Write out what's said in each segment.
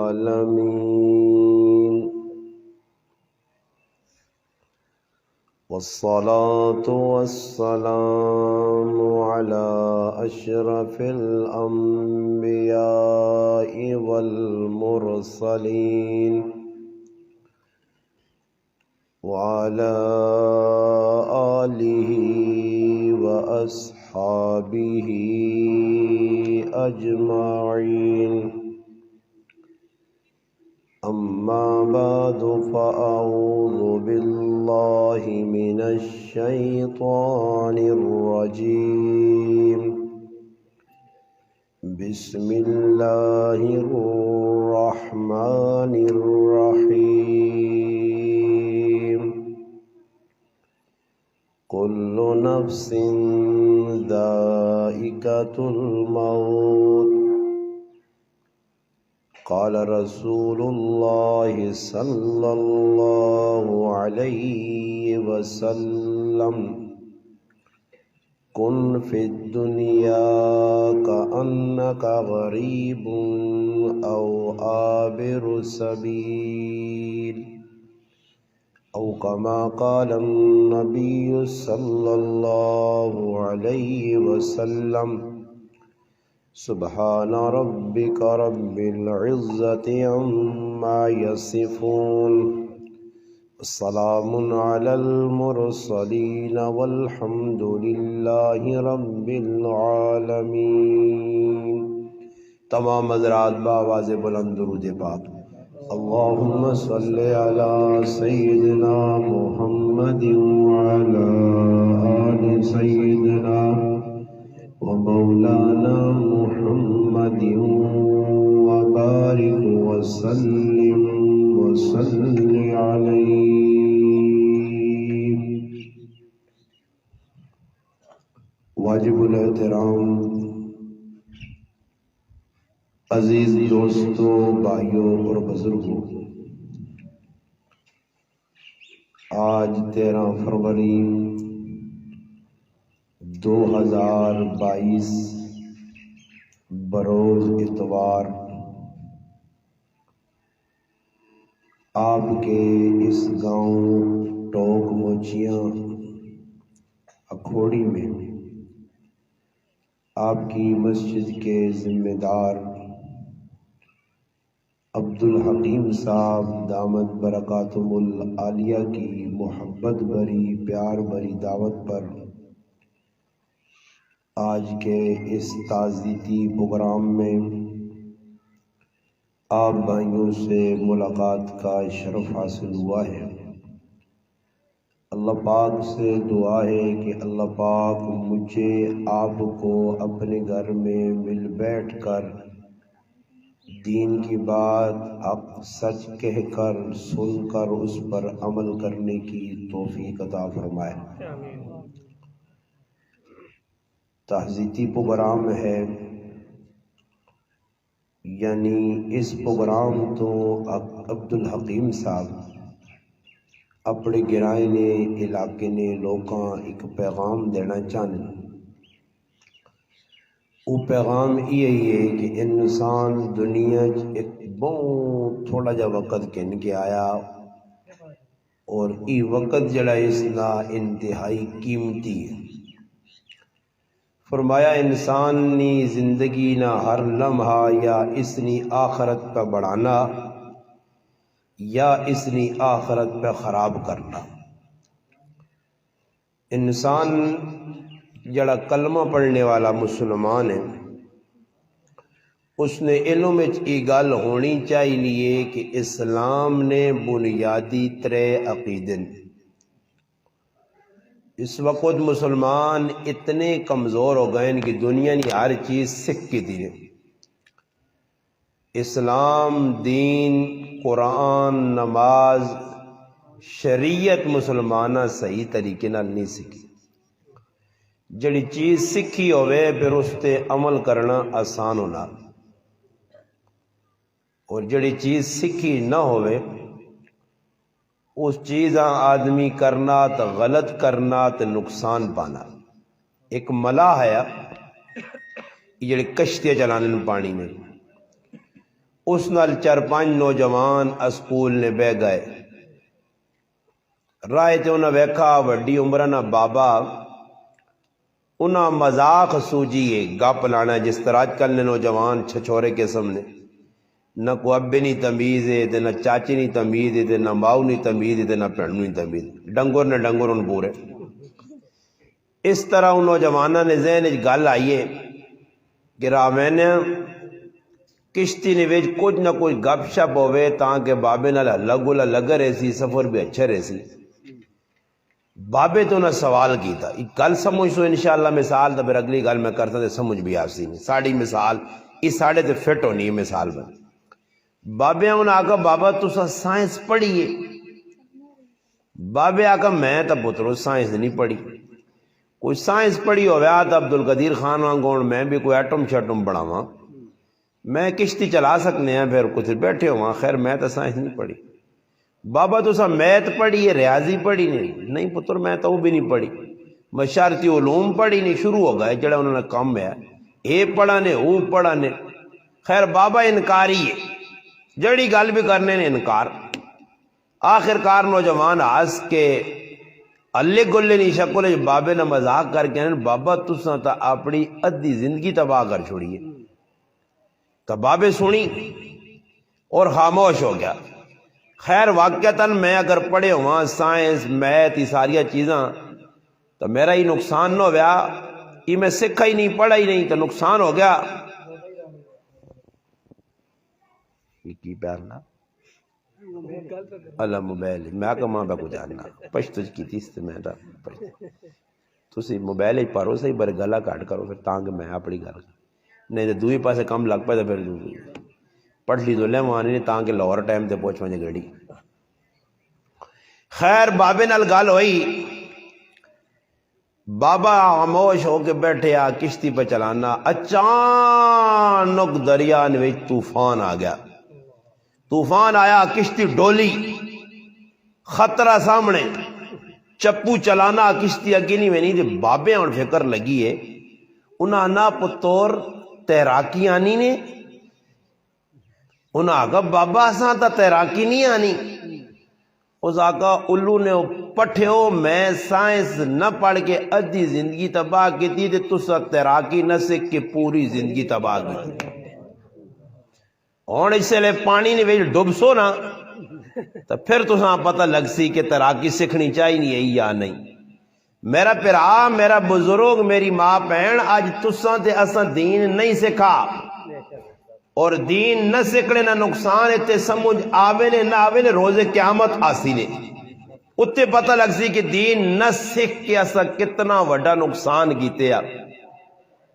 العالمين والصلاة والسلام على أشرف الأنبياء والمرسلين وعلى آله وأصحابه أجمعين أما بعد فأعوذ بالله من الشيطان الرجيم بسم الله الرحمن الرحيم كل نفس ذائقة الموت قال رسول الله صلى الله عليه وسلم كن في الدنيا كأنك غريب أو عابر سبيل أو كما قال النبي صلى الله عليه وسلم سبحان ربك رب العزة عما يصفون السلام على المرسلين والحمد لله رب العالمين۔ تمام حضرات بآواز بلند درود پاک۔ اللهم صل على سيدنا محمد وعلى آل سيدنا ومولانا محمد وبارك وسلم وصل عليه۔ واجب الاحترام عزیز دوستوں، بھائیوں اور بزرگوں، آج 13 فروری 2022 بروز اتوار آپ کے اس گاؤں ٹوک موچیاں اکھوڑی میں آپ کی مسجد کے ذمہ دار عبدالحکیم صاحب دامت برکاتہم العالیہ کی محبت بھری پیار بھری دعوت پر آج کے اس تعزیتی پروگرام میں آپ بھائیوں سے ملاقات کا شرف حاصل ہوا ہے۔ اللہ پاک سے دعا ہے کہ اللہ پاک مجھے آپ کو اپنے گھر میں مل بیٹھ کر دین کی بات حق سچ کہہ کر سن کر اس پر عمل کرنے کی توفیق عطا فرمائے۔ تعزیتی پروگرام ہے، یعنی اس پروگرام تو عبدالحکیم صاحب اپنے گرائے نے علاقے نے لوکاں ایک پیغام دینا چاہنے۔ وہ پیغام یہ ہے کہ انسان دنیا ایک بہت تھوڑا جا وقت کن کے آیا اور یہ وقت جڑا اس کا انتہائی قیمتی ہے۔ فرمایا انسان نی زندگی نہ ہر لمحہ یا اس نی آخرت پہ بڑھانا یا اس نی آخرت پہ خراب کرنا۔ انسان جڑا کلمہ پڑھنے والا مسلمان ہے، اس نے علم میں یہ گل ہونی چاہیے کہ اسلام نے بنیادی 3 عقیدے۔ اس وقت مسلمان اتنے کمزور ہو گئے کہ دنیا کی ہر چیز سکھ کی دی ہے۔ اسلام، دین، قرآن، نماز، شریعت مسلمانہ صحیح طریقے نال نہیں سکھی۔ جڑی چیز سکھی ہوئے پھر اس تے عمل کرنا آسان ہونا، اور جڑی چیز سکھی نہ ہوئے اس چیزاں آدمی کرنا تو غلط کرنا تو نقصان پانا۔ ایک ملاح ہے جڑے کشتیاں چلانے پانی میں، اس نال 4-5 نوجوان اسکول نے بہ گئے رائے تے انہاں ویکھا وڈی عمرہ نہ بابا انہاں مذاق سوجیے گپ لانا جس طرح آج کل نے نوجوان چھچورے قسم نے نہ کو ابے نہیں تمیز ہے تے نہ چاچی نہیں تمیز ہے تے نہ ماؤ نہیں تمیز ہے تے نہ پھڑ نہیں تمیز ڈنگر نے ڈنگر ان پورے اس طرح ان نوجوانوں نے ذہن وچ گل آئیے کہ راوین کشتی نے وچ کچھ نہ کچھ گپ شپ ہوئے تاکہ بابے نال لگولا لگ رہے سی سفر بھی اچھے رہے سی بابے تو نہ سوال کیتا ایک گل سمجھ سو انشاءاللہ مثال تو پھر اگلی گل میں کرتا تے سمجھ بھی آسی نہیں ساڑی مثال اس ساڑے تے فٹ ہونی ہے مثال بن بابے انہوں نے آکھا بابا تسا سائنس پڑھیے بابے آکھا میں تا پترو سائنس نہیں پڑھی کوئی سائنس پڑھی ہویا تا عبدالقدیر خان وانگون میں بھی کوئی ایٹم شیٹم بڑھاواں میں کشتی چلا سکنے ہیں پھر کچھ بیٹھے ہوا خیر میں تا سائنس نہیں پڑھی بابا تو سا میتھ پڑھی ہے ریاضی پڑھی نہیں پتر میں تو وہ بھی نہیں پڑھی مشارتی علوم پڑھی نہیں شروع ہو گئے جڑا انہوں نے کم ہے اے پڑھا نے او پڑھا نے خیر بابا انکاری ہے جڑی گل بھی کرنے نے انکار آخر کار نوجوان آس کے اللہ گلے نہیں شکل بابے نے مذاق کر کے بابا تسا تا اپنی ادھی زندگی تباہ کر چھوڑیے تو بابے سنی اور خاموش ہو گیا خیر واقعتاً میں اگر پڑھے ہوا سائنس میتھ یہ ساری چیزاں تو میرا ہی نقصان نہ ہوا یہ میں سکھا ہی نہیں پڑھا ہی نہیں تو نقصان ہو گیا کی پیارنا اللہ موبائل میں آکا ماں با کو جاننا پشتج کی تیس تے میں تسی موبائل ہی پارو سے ہی بر گلا کاٹ کرو پھر تانگ میں اپنی گل نہیں تو دوئی پاسے کم لگ پائے تو پھر پڑھ لی تو لے وہاں نہیں تاکہ لاہور ٹائم تے پہنچ وجہ گڑی خیر بابے نال گل ہوئی بابا خاموش ہو کے بیٹھے آ کشتی پہ چلانا اچانک دریا میں طوفان آ گیا طوفان آیا کشتی ڈولی خطرہ سامنے چپو چلانا کشتی اگینی میں نہیں دے بابے اور فکر لگی ہے انہاں نا پتور تیراکی آنی نے انہاں آگا بابا اساں تا تیراکی نہیں آنی اس آقا الو نے پٹھیو میں سائنس نہ پڑھ کے ادھی زندگی تباہ کی تھی تے تسا تیراکی نہ سکھ کے پوری زندگی تباہ کی تھی اور اس سے لے پانی نے ویج ڈوب سو نا تو پھر تسا پتہ لگ سی کہ تیراکی سکھنی چاہی نہیں ہے یا نہیں میرا پرا میرا بزرگ میری ماں بہن آج تسا تے اساں دین نہیں سکھا اور دین نہ سکھنے نہ نقصان تے سمجھ آوے نے نہ آوے نے روز قیامت آسی نے اتے پتہ لگ سی کہ دین نہ سکھ کے اسا کتنا وڈا نقصان کیتے ہیں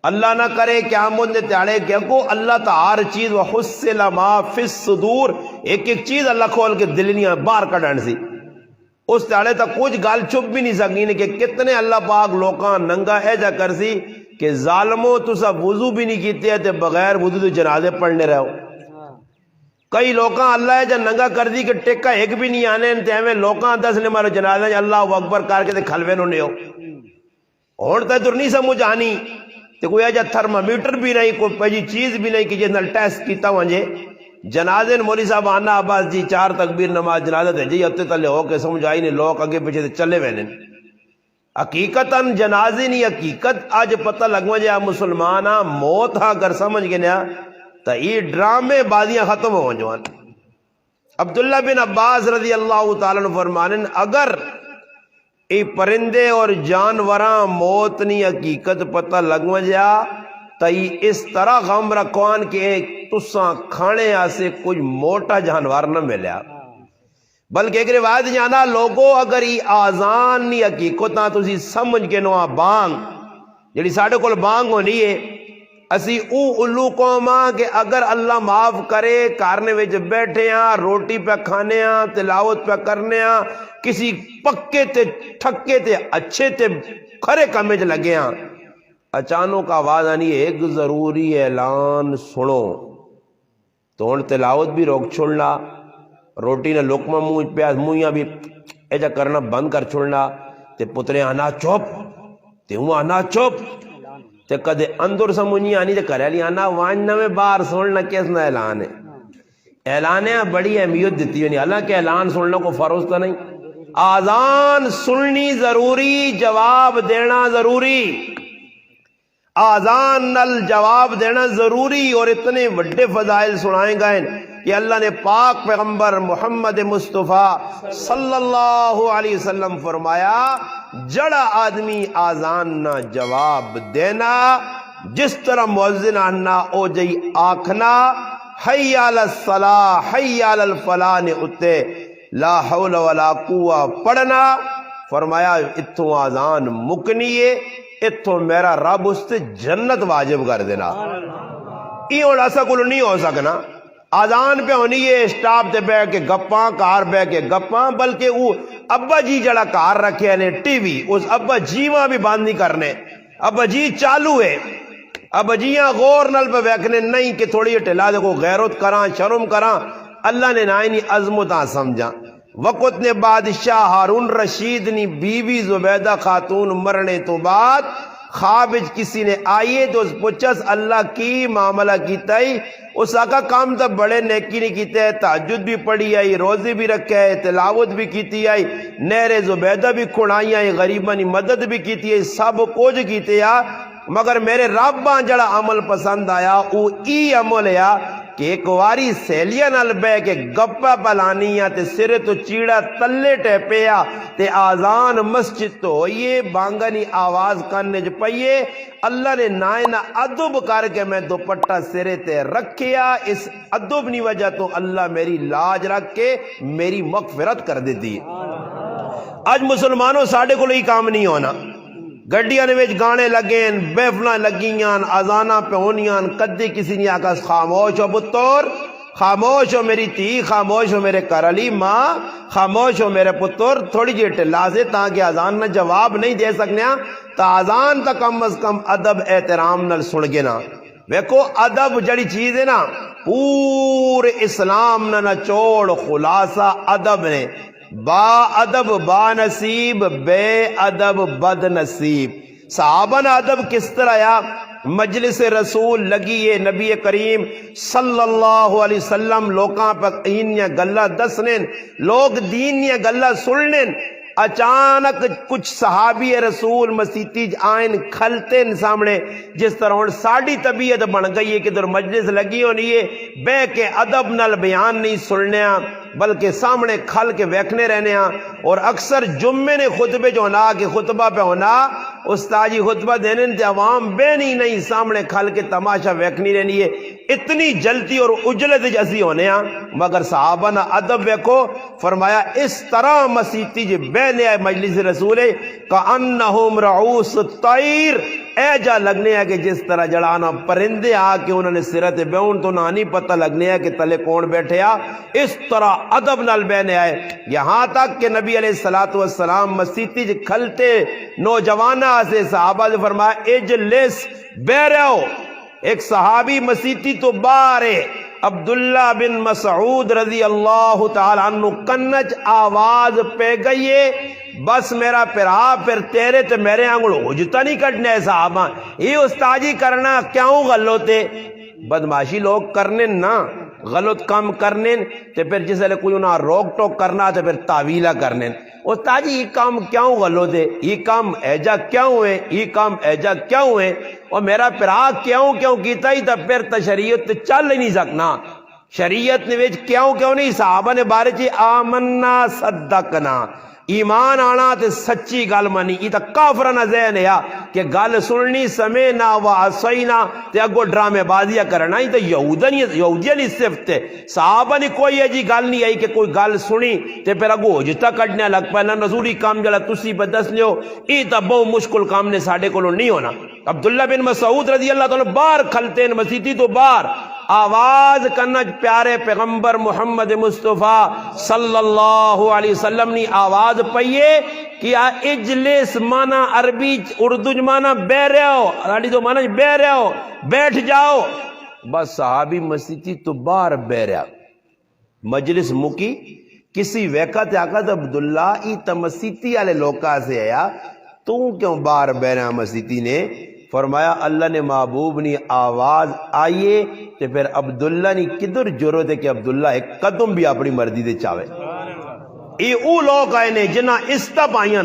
اللہ نہ کرے قیامت نے تیارے کیا کو اللہ تا ہر چیز وحسل ما فی الصدور ایک ایک چیز اللہ کھول کے دلنیاں باہر کڈن سی اس تیارے تا کچھ گال چھپ بھی نہیں سکین کہ کتنے اللہ پاک لوکاں ننگا ایجا کر سی کہ ظالموں تو سب وضو بھی نہیں کیتے ہیں تے بغیر وضو تو جنازے پڑھنے رہو کئی لوکاں اللہ جا ننگا کر دی کہ ٹکا ایک بھی نہیں آنے تے ہمیں لوکاں دس نے مارو جنازہ اللہ اکبر کر کے تے کھلوے نو نیو اور تے تو نہیں سمجھ آنی تے کوئی ایجا تھرمامیٹر بھی نہیں کوئی پہلی چیز بھی نہیں کہ جس نال ٹیسٹ کیتا وانجے جنازے مولی صاحب آنا عباس جی 4 تکبیر نماز جنازہ دے جی اتے تلے ہو کے سمجھ آئی نہیں لوگ اگے پیچھے تے چلے وینے حقیقتاً جنازی نہیں حقیقت آج پتہ لگوا جائے مسلمانہ موت ہاں اگر سمجھ گئے نا تو یہ ڈرامے بازیاں ختم ہو جوان عبداللہ بن عباس رضی اللہ تعالیٰ نے فرمانے اگر ای پرندے اور جانوراں موت نہیں حقیقت پتہ لگوا جا تو یہ اس طرح غم رکھوان کہ تساں کھانے آسے کچھ موٹا جانور نہ ملیا بلکہ ایک روایت جانا لوگوں اگر یہ آزان نہیں حقیقتاں تسی سمجھ کے نواں بانگ جڑی ساڑھے کول بانگ ہونی ہے اسی او الو قوماں کہ اگر اللہ معاف کرے کارنے وچ بیٹھے ہیں روٹی پہ کھانے ہیں تلاوت پہ کرنے ہیں کسی پکے تے ٹھکے تے اچھے تے کھرے کمے چ لگے ہیں اچانک آواز آنی ایک ضروری اعلان سنو تو ان تلاوت بھی روک چھوڑنا روٹی نے لقمہ منہ پیاز منہیاں بھی ایجا کرنا بند کر چھوڑنا تے پترے آنا چوپ تے ہوں آنا چوپ تے کدے اندر سمجھنی آنی تے کرے لی آنا واننا میں بار سننا کیس نہ اعلان ہے اعلانیہ بڑی اہمیت دیتی ہے، حالانکہ اعلان سننے کو فرض تو نہیں، آذان سننی ضروری، جواب دینا ضروری، آذان نل جواب دینا ضروری، اور اتنے بڑے فضائل سنائے گئے کہ اللہ نے پاک پیغمبر محمد مصطفیٰ صلی اللہ علیہ وسلم فرمایا جڑا آدمی آذان نہ جواب دینا، جس طرح مؤذن آنا او جئی آکھنا حی علی الصلاح حی علی الفلاح نے اتے لا حول ولا قوہ پڑھنا، فرمایا اتھوں آذان مکنیے، اتھوں میرا رب اس سے جنت واجب کر دینا۔ یہ اور ایسا کلو نہیں ہو سکنا، آذان پہ ہونی ہے اسٹاپ تے بیٹھ کے گپاں، کار بیٹھ کے گپاں، بلکہ وہ ابا جی جڑا کار رکھے نے ٹی وی، اس ابا جی وہاں بھی بند نہیں کرنے، ابا جی چالو ہے، ابا جیاں غور نل پہ ویکھنے نہیں کہ تھوڑی ٹلا دے کو غیرت کراں شرم کراں، اللہ نے نائنی عظمتاں سمجھا۔ وقت نے بادشاہ ہارون رشید نی بیوی زبیدہ خاتون مرنے تو بعد خواب کسی نے آئیے تو اس پوچھس اللہ کی معاملہ کیتا ہی، اس آقا کام تا بڑے نیکی نہیں کیتے ہے، تہجد بھی پڑھی آئی، روزے بھی رکھے ہے، تلاوت بھی کیتی آئی، نہر زبیدہ بھی کھڑائی آئی، غریبہ نی مدد بھی کیتی آئی، سب کچھ کیتے آ، مگر میرے رباں جڑا عمل پسند آیا وہ ای عمل ہے کہ ایک واری سیلیاں نال بے کے گپا پلانیاں تے سرے تو چیڑا تلے ٹیپیا تے آذان مسجد تو ہوئیے بانگنی آواز کرنے جو پئیے، اللہ نے نائنہ ادب کر کے میں دوپٹہ سرے تے رکھیا، اس ادب نی وجہ تو اللہ میری لاج رکھ کے میری مغفرت کر دیتی۔ آج مسلمانوں ساڑھے کو لئی کام نہیں ہونا، گڈیاں نے وچ گانے لگیں، بیفنا لگیاں، آزانہ پہ ہونیاں، کدی کسی نے آکا خاموش ہو پتر، خاموش ہو میری تھی، خاموش ہو میرے کرالی ماں، خاموش ہو میرے پتر، تھوڑی جی ٹلا سے تاکہ آزان نہ جواب نہیں دے سکنے تا آزان تا کم از کم ادب احترام نل سن گے نا۔ ویکو ادب جڑی چیز ہے نا، پورے اسلام نہ چوڑ خلاصہ ادب نے، با ادب با نصیب، بے ادب بد نصیب۔ صحابہ نے ادب کس طرح یا مجلس رسول لگیے، نبی کریم صلی اللہ علیہ وسلم لوکاں پر اینیاں گلہ دسنیں، لوگ دینیاں گلہ سننیں، اچانک کچھ صحابی رسول مسیتی آئین کھلتے سامنے، جس طرح ان ساڑھی طبیعت بن گئی ہے کہ در مجلس لگی ہونی ہے، بے کے ادب نل بیان نہیں سننے بلکہ سامنے کھل کے ویکھنے رہنے اور اکثر جمعے نے خطبے جو ہونا کہ خطبہ پہ ہونا استاجی خطبہ دینے تے عوام بے نہیں سامنے کھل کے تماشا ویکھنی رہنی ہے، اتنی جلتی اور اجلت جیسی ہونے مگر صحابہ نہ ادب ویکھو، فرمایا اس طرح مسیتی جی بینے آئے مجلس رسول کأنہم رعوس الطیر، اے جا لگنے ہے کہ جس طرح جڑانا پرندے آ کے انہوں نے سرت بیون تو نہ نہیں پتہ لگنے ہے کہ تلے کون بیٹھے اس طرح ادب نال بینے آئے، یہاں تک کہ نبی علیہ السلام مسیتی جی کھلتے نوجوانہ سے صحابہ سے فرمایا اجلس بے رہو، ایک صحابی مسیتی تو بارے عبداللہ بن مسعود رضی اللہ تعالیٰ عنہ کنچ آواز پہ گئیے، بس میرا پھرا پھر تیرے تے میرے آنگڑ حجتا نہیں کٹنے صحابہ، یہ استاجی کرنا کیوں غلطے، بدماشی لوگ کرنے نا، غلط کام کرنے تے پھر جس لئے کوئی انہاں روک ٹوک کرنا تے پھر تعویلہ کرنے، استاجی یہ کام کیوں غلط ہے، یہ کام ایجا کیوں ہے، یہ کام ایجا کیوں ہے، اور میرا پھرا کیوں کیتا ہی تا پھر تا شریعت چل ہی نہیں سکنا، شریعت نے ویچ کیوں نہیں، صحابہ نے بارے چی آمنا صدقنا، ایمان آنا تے سچی گل منی، یہ تا کافرانہ ذہن ہے کہ گل سننی سمینا و عصینا تے اگو ڈرامے بازیاں کرنا، یہ تا یہودیاں نہیں صفت ہے، صحابہ نے کوئی ایجی گل نہیں آئی کہ کوئی گل سنی تے پھر اگو حجتا کٹنے لگ پہلا رسولی کام جڑا تسی بدس لیو، یہ تا بہت مشکل کام نے ساڑھے کو نہیں ہونا۔ عبداللہ بن مسعود رضی اللہ تعالیٰ باہر کھلتے ہیں مسیتی تو باہر آواز کرنا پیارے پیغمبر محمد مصطفیٰ صلی اللہ علیہ وسلم نے آواز پئیے کیا اجلس مانا عربی اردو مانا بے رہو، عربی تو مانا بے رہو، بیٹھ جاؤ، بس صحابی مسیتی تو باہر بے رہا، مجلس مکی کسی ویکت آقا عبداللہ ای تا مسیتی والے لوکا سے آیا تو کیوں باہر بے رہا مسیتی نے، فرمایا اللہ نے محبوب نی آواز آئیے تے پھر عبداللہ نی کدھر ضرورت ہے کہ عبداللہ ایک قدم بھی اپنی مرضی دے چاہے. یہ او لوگ آئے نے جنہ استا پائیاں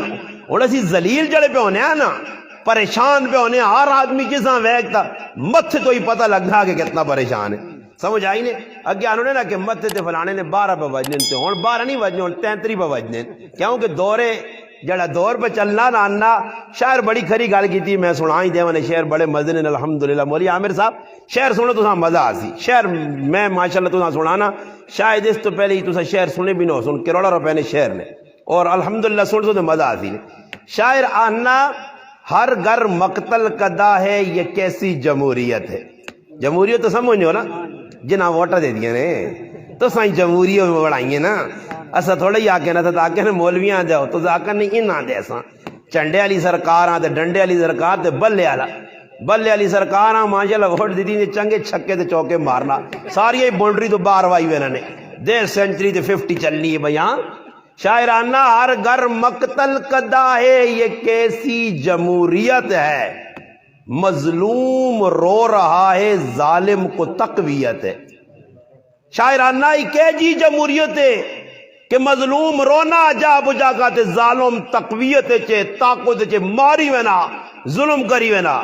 اور اسی ذلیل جڑے پہ ہونے ہیں نا، پریشان پہ ہونے ہیں. ہر آدمی جساں ویکتا مت تو ہی پتہ لگنا کہ کتنا پریشان ہے. سمجھ آئی نے اگے آنو نے نا کہ مت تے فلانے نے 12 پہ وجنے تے ہن 12 نہیں وجنے ہن 33 پہ وجنے، کیونکہ دورے جڑا دور پہ چلنا نا آنا. شاعر بڑی کھری گل کیتی، میں سنا ہی دیواں نے شعر بڑے مزے نے الحمدللہ. مولوی عامر صاحب شعر سنو تو مزہ آسی. شعر میں ماشاءاللہ تو سنانا شاید اس تو پہلے ہی تو شعر سنے بھی نہ ہو، سن کروڑوں روپے نے شعر نے، اور الحمدللہ سن تو مزہ آسی. شاعر آنا ہر گھر مقتل کدا ہے، یہ کیسی جمہوریت ہے. جمہوریت تو سمجھو ہو نا، جنہ ووٹر دے دیا نے تو سائیں جمہوریت بڑھائیے نا. اسا تھوڑا ہی آکے نا تھا آکے نا مولویاں دے تو آکے نہیں انہاں دے اساں چنڈے والی سرکار آتے ڈنڈے والی سرکار تے بلے والی سرکار آ ماشاءاللہ ووٹ دیتی نے چنگے چھکے تے چوکے مارنا ساری باؤنڈری تو باہر وائی ہوئے نے 1.5 سینچری تے 50 چلنی ہے بیاں. شاعرانہ ہر گھر مقتل کدا ہے، یہ کیسی جمہوریت ہے، مظلوم رو رہا ہے ظالم کو تقویت ہے. شاعرانہ ہی کہ جی جمہوریت ہے کہ مظلوم رونا جا بجا گاتے ظالم تقویت چے طاقت چے ماری وینا ظلم کری وینا.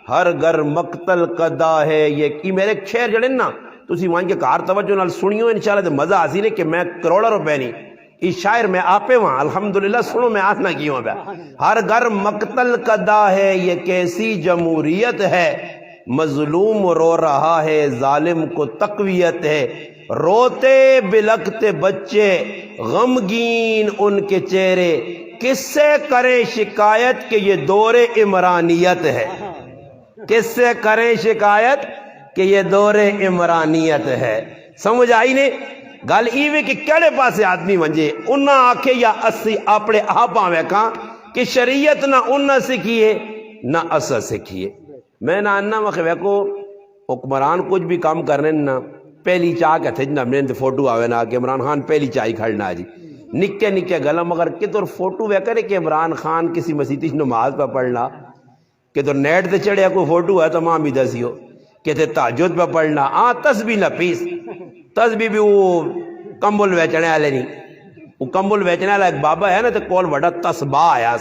ہر گھر مقتل کدا ہے یہ کی میرے شعر جڑے نا تسی وہاں کے کار توجہ نال سنیو انشاءاللہ تے مزہ آسی نے کہ میں کروڑوں روپے نہیں اس شاعر میں آپے وہاں الحمدللہ سنو میں آتنا کیوں پہ. ہر گھر مقتل کدا ہے یہ کیسی جمہوریت ہے، مظلوم رو رہا ہے ظالم کو تقویت ہے. روتے بلکتے بچے غمگین ان کے چہرے، کس سے کریں شکایت کہ یہ دور عمرانیت ہے. کس سے کریں شکایت کہ یہ دور عمرانیت ہے. سمجھ آئی نے گل ایویں کہ کیڑے پاسے آدمی ونجے انہاں آکھے یا اسی اپنے آپاں ویکاں کہ شریعت نہ انہاں سکھیے نہ اسا سکھیے. میں نہ انہاں وقت ویکو حکمران کچھ بھی کام کرنے نہ پہلی چاہ کے تھجنا میں فوٹو آوے نا کہ عمران خان پہلی چاہی کھڑنا جی نکے نکے گلا مگر کتر فوٹو وے کرے کہ عمران خان کسی مسیح نماز پہ پڑھنا کہ تو نیٹ تے چڑھیا کوئی فوٹو ہے تو ماں بھی دسیو کہ تے تہجد پہ پڑھنا تسبیح نہ پیس. تسبیح بھی وہ کمبل ویچنے والے نہیں، وہ کمبل ویچنے والا ایک بابا ہے نا تے کول بڑا تسباہ آیا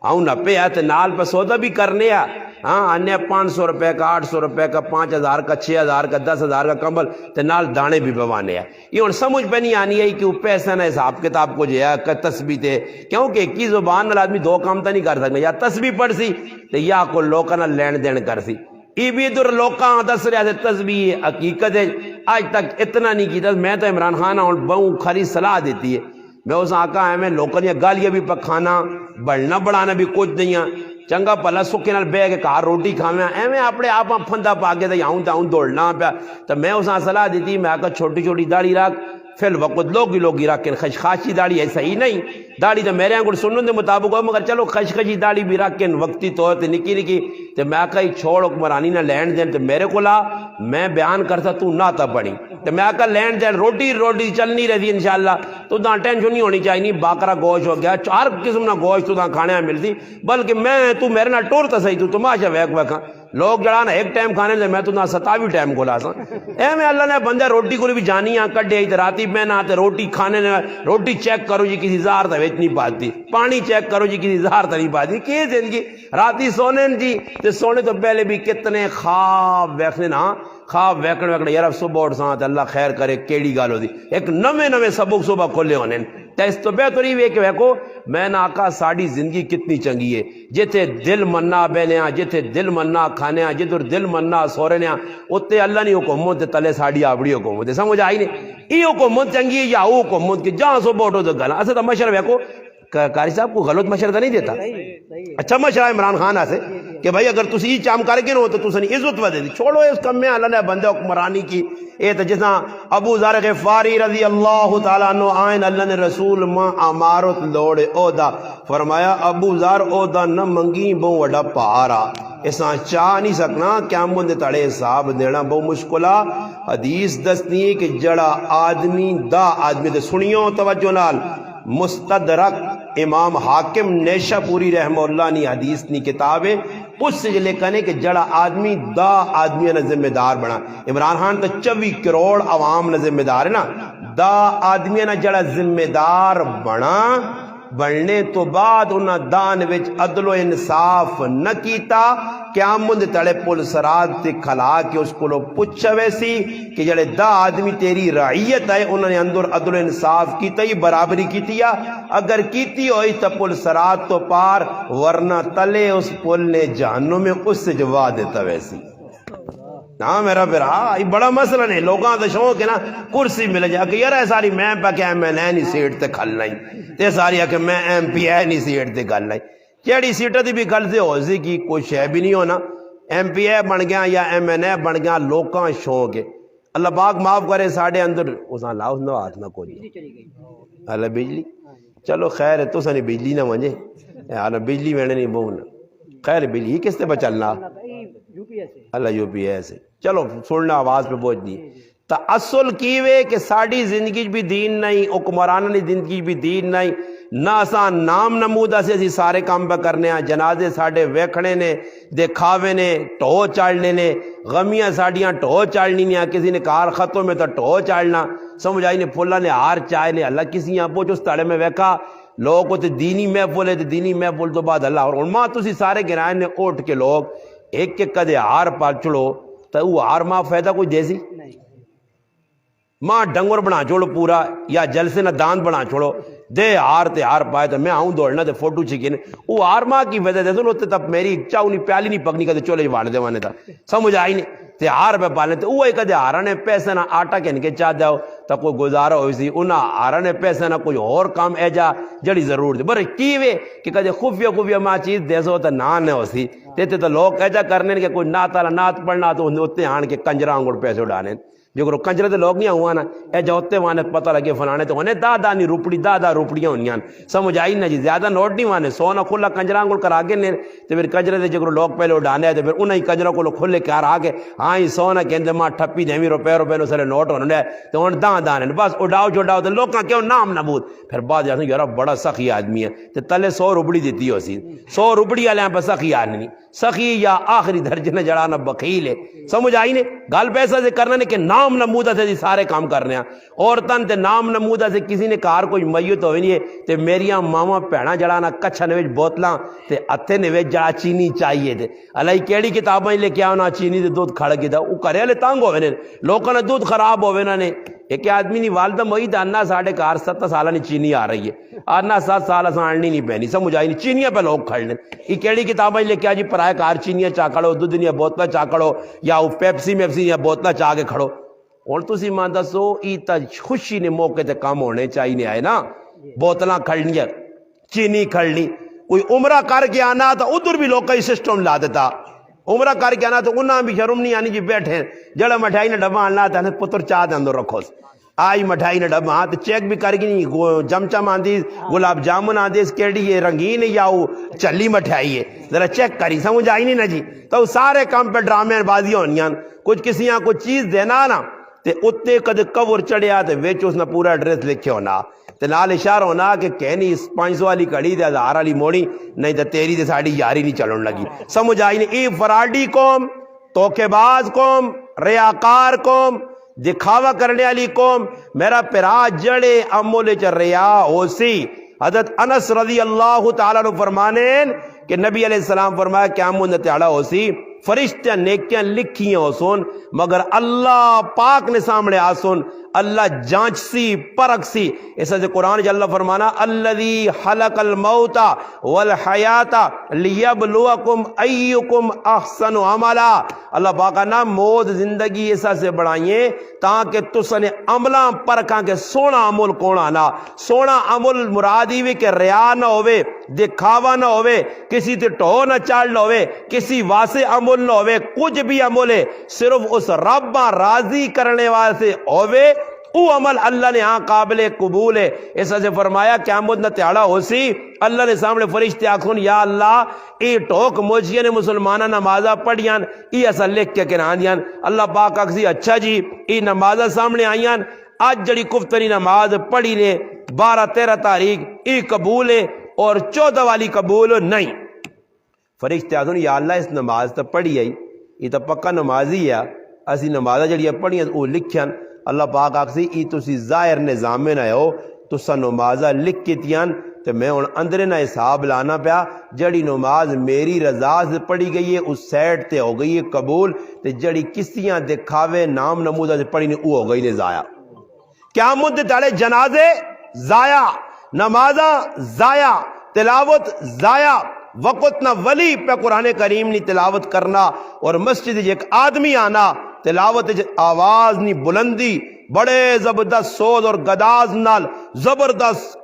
ہوں نہ پہ ہے تے نال پہ سودا بھی کرنے آ آنے 500 روپے کا 800 روپے کا 5000 کا 6000 کا 10000 کا کمبل تے نال دانے بھی بوانے ہیں. یہ ہن سمجھ پہ نہیں آنی ہے کہ وہ پیسہ نہ حساب کتاب کو جو ہے تسبیح تے کیونکہ ایک ہی زبان نال آدمی دو کام تو نہیں کر سکتا، یا تسبیح پڑھ سی تے یا کو لوکاں نال لین دین کر سی. ای بھی ادھر لوکاں دس رہا تھے تسبیح حقیقت ہے آج تک اتنا نہیں کیتا. میں تو عمران خان ہوں بہوں کھری صلاح دیتی ہے میں اس آقا ہے میں لوکاں دیا گالیاں بھی پکھانا بڑھنا بڑھانا بھی کچھ نہیں چنگا پلا سکے نال بہ کے گھر روٹی کھاویں ایویں اپنے آپ پھندا پا کے آؤں دوڑنا پیا. تو میں اس صلاح دیتی میں آقا چھوٹی چھوٹی داڑھی رکھ فی الوقت لوگی رکھ کے خشخاشی داڑھی ہے صحیح نہیں داڑھی تو میرے یہاں سنن دے مطابق ہو مگر چلو خشخشی داڑھی بھی رکھ کے وقتی طور تے نکی نکی تے میں آقا چھوڑ حکمرانی نہ لین دین تے میرے کو لا میں بیان کرتا تو نہ تا پڑھی تے میں آقا لین دین روٹی چلنی رہتی انشاءاللہ تو تاں ٹینشن نہیں ہونی چاہیے. باقرہ گوشت ہو گیا ہر قسم نہ گوشت تو تاں کھانے ملتی بلکہ میں تو میرے نہ ٹور تا صحیح تو تماشا ویکھاں لوگ جڑا نا ایک ٹائم کھانے دے میں تو نہ 27 ٹائم کو لا سا اے میں اللہ نے بندہ روٹی کو بھی جانی کڈے راتی میں نہ روٹی کھانے نے روٹی چیک کرو جی کسی زہر تا وچ نہیں پاتی پانی چیک کرو جی کسی زہر تا نہیں پاتی کی زندگی راتی سونے جی تے سونے تو پہلے بھی کتنے خواب ویکھنے نا خواب ویکھنے یار صبح اٹھ ساں تے اللہ خیر کرے کیڑی گل ہوندی ایک نویں سبق صبح کھولے ہونے تے اس تو بہتر ہی ویکھ ویکھو میں نہ آقا ساڑی زندگی کتنی چنگی ہے جتھے دل مننا بیلیاں جتھے دل مننا کھانے جدھر دل مننا سورنے اتنے اللہ نے حکومت تلے ساڑی آبڑی حکومت ہے. سمجھ آئی نہیں یہ حکومت چنگی ہے یا وہ حکومت کہ جہاں صبح اٹھو تو گلا اصل تو مشورہ ویکھو قاری صاحب کو غلط مشورہ تو نہیں دیتا اچھا مشورہ عمران خان سے کہ بھائی اگر تسی یہ چام کر کے نہ ہو تو تسنی عزت ودے دی چھوڑو اس کم میں اللہ نے بندے حکمرانی کی اے تو جسا ابو ذر غفاری رضی اللہ تعالیٰ عنہ آئین اللہ نے رسول ماں امارت لوڑے اودا فرمایا ابو ذر اودا نہ منگی بہو وڈا پہارا اساں چاہ نہیں سکنا قیامت دے تڑے حساب دینا بہو مشکلہ. حدیث دستی ہے کہ جڑا آدمی دا آدمی دے سنیوں توجہ نال مستدرک امام حاکم نیشہ پوری رحمہ اللہ نے حدیث نی کتاب ہے اس سے لکھنے کہ جڑا آدمی دا آدمی نہ ذمہ دار بنا عمران خان تو 24 کروڑ عوام نہ ذمہ دار ہے نا دا آدمی نہ جڑا ذمہ دار بنا بننے تو بعد انہاں دان وچ عدل و انصاف نہ کیتا قیامت دے تڑے پل سرات تے کھلا کے اس کو پوچھا ویسی کہ جڑے دا آدمی تیری رعیت ہے انہوں نے اندر عدل و انصاف کیتا ہی برابری کیتی ہے اگر کیتی ہوئی تا پل سرات تو پار ورنہ تلے اس پل نے جہنم میں اس سے جوا دیتا ویسی نا میرا پھر یہ بڑا مسئلہ نہیں لوگاں دا شوق ہے نا کرسی مل جائے کہ یار اے ساری میں پا کہ ایم این اے نہیں سیٹ تے کھلنا ہی تے ساری کہ میں ایم پی اے نہیں سیٹ تے کھلنا ہی کیڑی سیٹہ دی بھی گل سے ہو سی کی کوئی شے بھی نہیں ہونا ایم پی اے بن گیا یا ایم این اے بن گیا لوکاں شوق ہے اللہ پاک معاف کرے ساڑھے اندر اساں لاؤ نہ ہاتھ نہ کوئی اللہ بجلی چلو خیر ہے تو سانی بجلی نہ منجے اللہ بجلی میں نہیں بولنا خیر بجلی کس تے بچلنا اللہ یو پی ایس ہے چلو سننا آواز پہ بوجھ دی تا اصل کیوے کہ ساڑی زندگی بھی دین نہیں حکمرانہ زندگی بھی دین نہیں نہ آسان نام نمودہ سے اسی سارے کام پہ کرنے ہیں جنازے ساڑے ویکھنے نے دکھاوے نے ٹو چاڑنے نے غمیاں ساڑیاں ٹو چاڑنی نے کسی نے کار خطوں میں تو ٹو چاڑنا سمجھ آئی نے پھلا نے ہار چائے نے اللہ کسی یہاں پوچھ اس تڑے میں ویکھا لوگ کو تے دینی محفل ہے تے دینی محفل تو بعد اللہ اور علماء تسی سارے گرائن نے اوٹ کے لوگ ایک ایک کدے ہار پال چڑو تو وہ ہار ماں فائدہ کوئی دے سی ماں ڈنگر بنا چھوڑو پورا یا جلسے نہ داند بنا چھوڑو دے ہار تے ہار پائے تو میں آؤں دوڑنا تے فوٹو چھکینے وہ ہار ماں کی وجہ دے سنو تے تب میری چاہو نہیں پیالی نہیں پکنی کدے چولے جوانے دے وانے تھا سمجھ آئی نہیں تے ہار پہ پالنے تے وہ کدے ہارانے پیسے نہ آٹا کہن کے چاہ جاؤ تا کوئی گزارا ہوئی سی انہاں ہارانے پیسے نہ کوئی اور کام ایجا جڑی ضرور دے برے کیوے کہ کدے خفیہ ماں چیز دے سو تا نان ہے ہوسی تے تو لوگ ایجا کرنے کہ کوئی نات والا نات پڑھنا تو اتنے آن کے کنجرا انگڑ پیسے اڑانے جو کہ کنجرے تے لوگ نہیں ہوا نا اے جو ہوتے وانے پتہ لگے فلانے تو انہیں دادا نہیں روپڑی دادا روپڑیاں ہونیاں سمجھ آئی نا جی زیادہ نوٹ نہیں وانے سونا کھلا کنجرا انگڑ کر آگے نے تو پھر کنجرے تے جو لوگ پہلے اڑانے آئے تو پھر انہیں کنجروں کو کھلے کار آگے ہاں ہی سونا کہندے ماں ٹھپی دیں روپے نو سارے نوٹ ہونے تو ان دان بس اڑاؤ چھوڑاؤ تو لوگ کیوں نام نبود پھر بعد جاتے یار بڑا سخی آدمی ہے تو تلے 100 روپڑی دیتی ہو سی 100 روپڑی والے پہ سخی آدمی سخی یا آخری درجے نے جڑانا بخیل ہے سمجھ آئی نے گل پیسہ سے کرنا نے کہ نام نمودہ سے سارے کام کرنے ہیں عورتاں تے نام نمودہ سے کسی نے کار کوئی میت ہوئی نہیں ہے تے میریاں ماما پیڑا جڑانا کچھا نویج بوتلاں تے اتھے نویج جڑا چینی چاہیے تھے اللہ کیڑی کتابیں لے کے آنا چینی دے دودھ کھڑ گیا وہ کرے لے تانگ ہوئے نے لوگوں نے دودھ خراب ہوئے نا نے ایک آدمی نہیں والدہ موید آنا ساڑھے کار 7 سالہ نہیں چینی آ رہی ہے آنا 7 سالہ سانڈنی نہیں پہنی سمجھ آئی نہیں چینیاں پہ لوگ کھڑ لیں یہ کیڑی کتابیں لے کے آجی پرائے کار چینیاں چاہ کھڑو دودھ یا بوتلہ چاہ کھڑو یا پیپسی یا بوتلہ چاہ کے کھڑو اور تسی ماں دسو ایتا خوشی نے موقع تے کام ہونے چاہیے آئے نا بوتلاں کھڑنی چینی کھڑنی کوئی عمرہ کر کے آنا تو ادھر بھی لوگ کا سسٹم لا دیتا عمرہ کر کے آنا تو انہاں بھی شرم نہیں آنی جی بیٹھے جڑا مٹھائی نے ڈبا آنا تھا پتر چاہ دے اندر رکھو آئی مٹھائی نے ڈبا ہاں تو چیک بھی کر گی نہیں چمچم آندی گلاب جامن آندی کیڑی ہے رنگین یا وہ چلی مٹھائی ہے ذرا چیک کری سمجھ آئی نہیں نا جی تو سارے کام پہ ڈرامے بازی ہونیاں کچھ کسی یہاں کوئی چیز دینا نا تے اتے کدے کور چڑھیا تے ویچ اس نے پورا ایڈریس لکھے ہونا تے نال اشارہ ہونا کہ کہنی 500 والی کڑی تے 1000 والی موڑی نہیں تے تیری تے ساڑی یاری نہیں چلن لگی سمجھ آئی نہیں ای فراڈی قوم توکے باز قوم ریاکار قوم دکھاوا کرنے والی قوم میرا پرا جڑے عمل چ ریا ہو سی حضرت انس رضی اللہ تعالیٰ عنہ فرمانے کہ نبی علیہ السلام فرمایا قیامت تعالیٰ ہو سی فرشتہ نیکیاں لکھیاں ہو سن مگر اللہ پاک نے سامنے آسن اللہ جانچ سی پرکھ سی ایسا سے قرآن جا اللہ فرمانا الذی خلق الموت والحیات لیبلوکم ایکم احسن عملا اللہ پاک نا موت زندگی ایسا سے بڑھائیے تاکہ تسنے عملہ پرکھاں کے سونا عمل کونا نا سونا عمل مرادی بھی کہ ریا نہ ہوئے دکھاوا نہ ہوئے کسی تے ٹو نہ چال نہ ہوئے کسی واسے عمل نہ ہوئے کچھ بھی عمل ہے صرف اس رب راضی کرنے والے ہوئے او عمل اللہ نے ہاں قابل قبول ہے ایسا سے فرمایا قیامت نہ تیاڑا ہو سی اللہ نے سامنے فرشتے آکھون یا اللہ ای ٹوک موجیہ نے مسلمانہ نمازہ پڑھیاں ای ایسا لکھ کے کران دیاں اللہ پاک اکسی اچھا جی ای نمازہ سامنے آئیاں آج جڑی کفتری نماز پڑھی نے 12-13 تاریخ ای قبول ہے اور 14 والی قبول نہیں. فرشتے آدھوں یا اللہ اس نماز تو پڑھی آئی یہ تو پکا نمازی ہے اسی نمازاں جڑیاں پڑھیاں وہ لکھیاں. اللہ پاک آکسی ای تسی ظاہر نظام نہ ہو تسا نمازاں لکھ کیتیاں تو میں ہن اندرے نہ حساب لانا پیا. جڑی نماز میری رضا سے پڑھی گئی ہے اس سیٹ تے ہو گئی ہے قبول تے جڑی کسیاں دکھاوے نام نموزہ سے پڑھی نہیں وہ ہو گئی نے ضائع. قیامت دے تالے جنازے ضائع, نمازاں ضائع, تلاوت ضائع. وقت نہ ولی پہ قرآن کریم نہیں تلاوت کرنا اور مسجد ایک آدمی آنا تلاوت آواز نہیں بلندی بڑے زبردست سوز اور گداز نال زبردست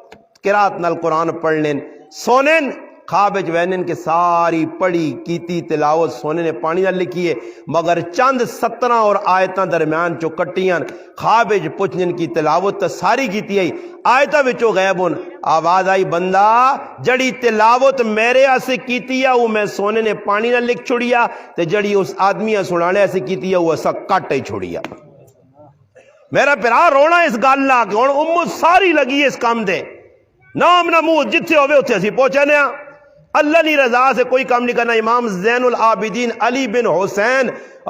قرات نال قرآن پڑھ لین سونین خواب وینن کے ساری پڑھی کیتی تلاوت سونے نے پانی نہ لکھی ہے مگر چند 17 اور آیتاں درمیان چو کٹیاں خواب پوچھن کی تلاوت تو ساری کیتی ہے آیتاں وچوں غائب ہون. آواز آئی بندہ جڑی تلاوت میرے آسے کیتی ہے وہ میں سونے نے پانی نہ لکھ چھوڑیا تے جڑی اس آدمی سنانے ایسے کیتی ہے وہ ایسا کٹ ہی چھوڑیا. میرا پیرا رونا اس گل لا کہ ہن امت ساری لگی اس کام دے نام نمود جتھے ہوئے اتھے اسی پہنچنے ہاں. اللہ کی رضا سے کوئی کام نہیں کرنا. امام زین العابدین علی بن حسین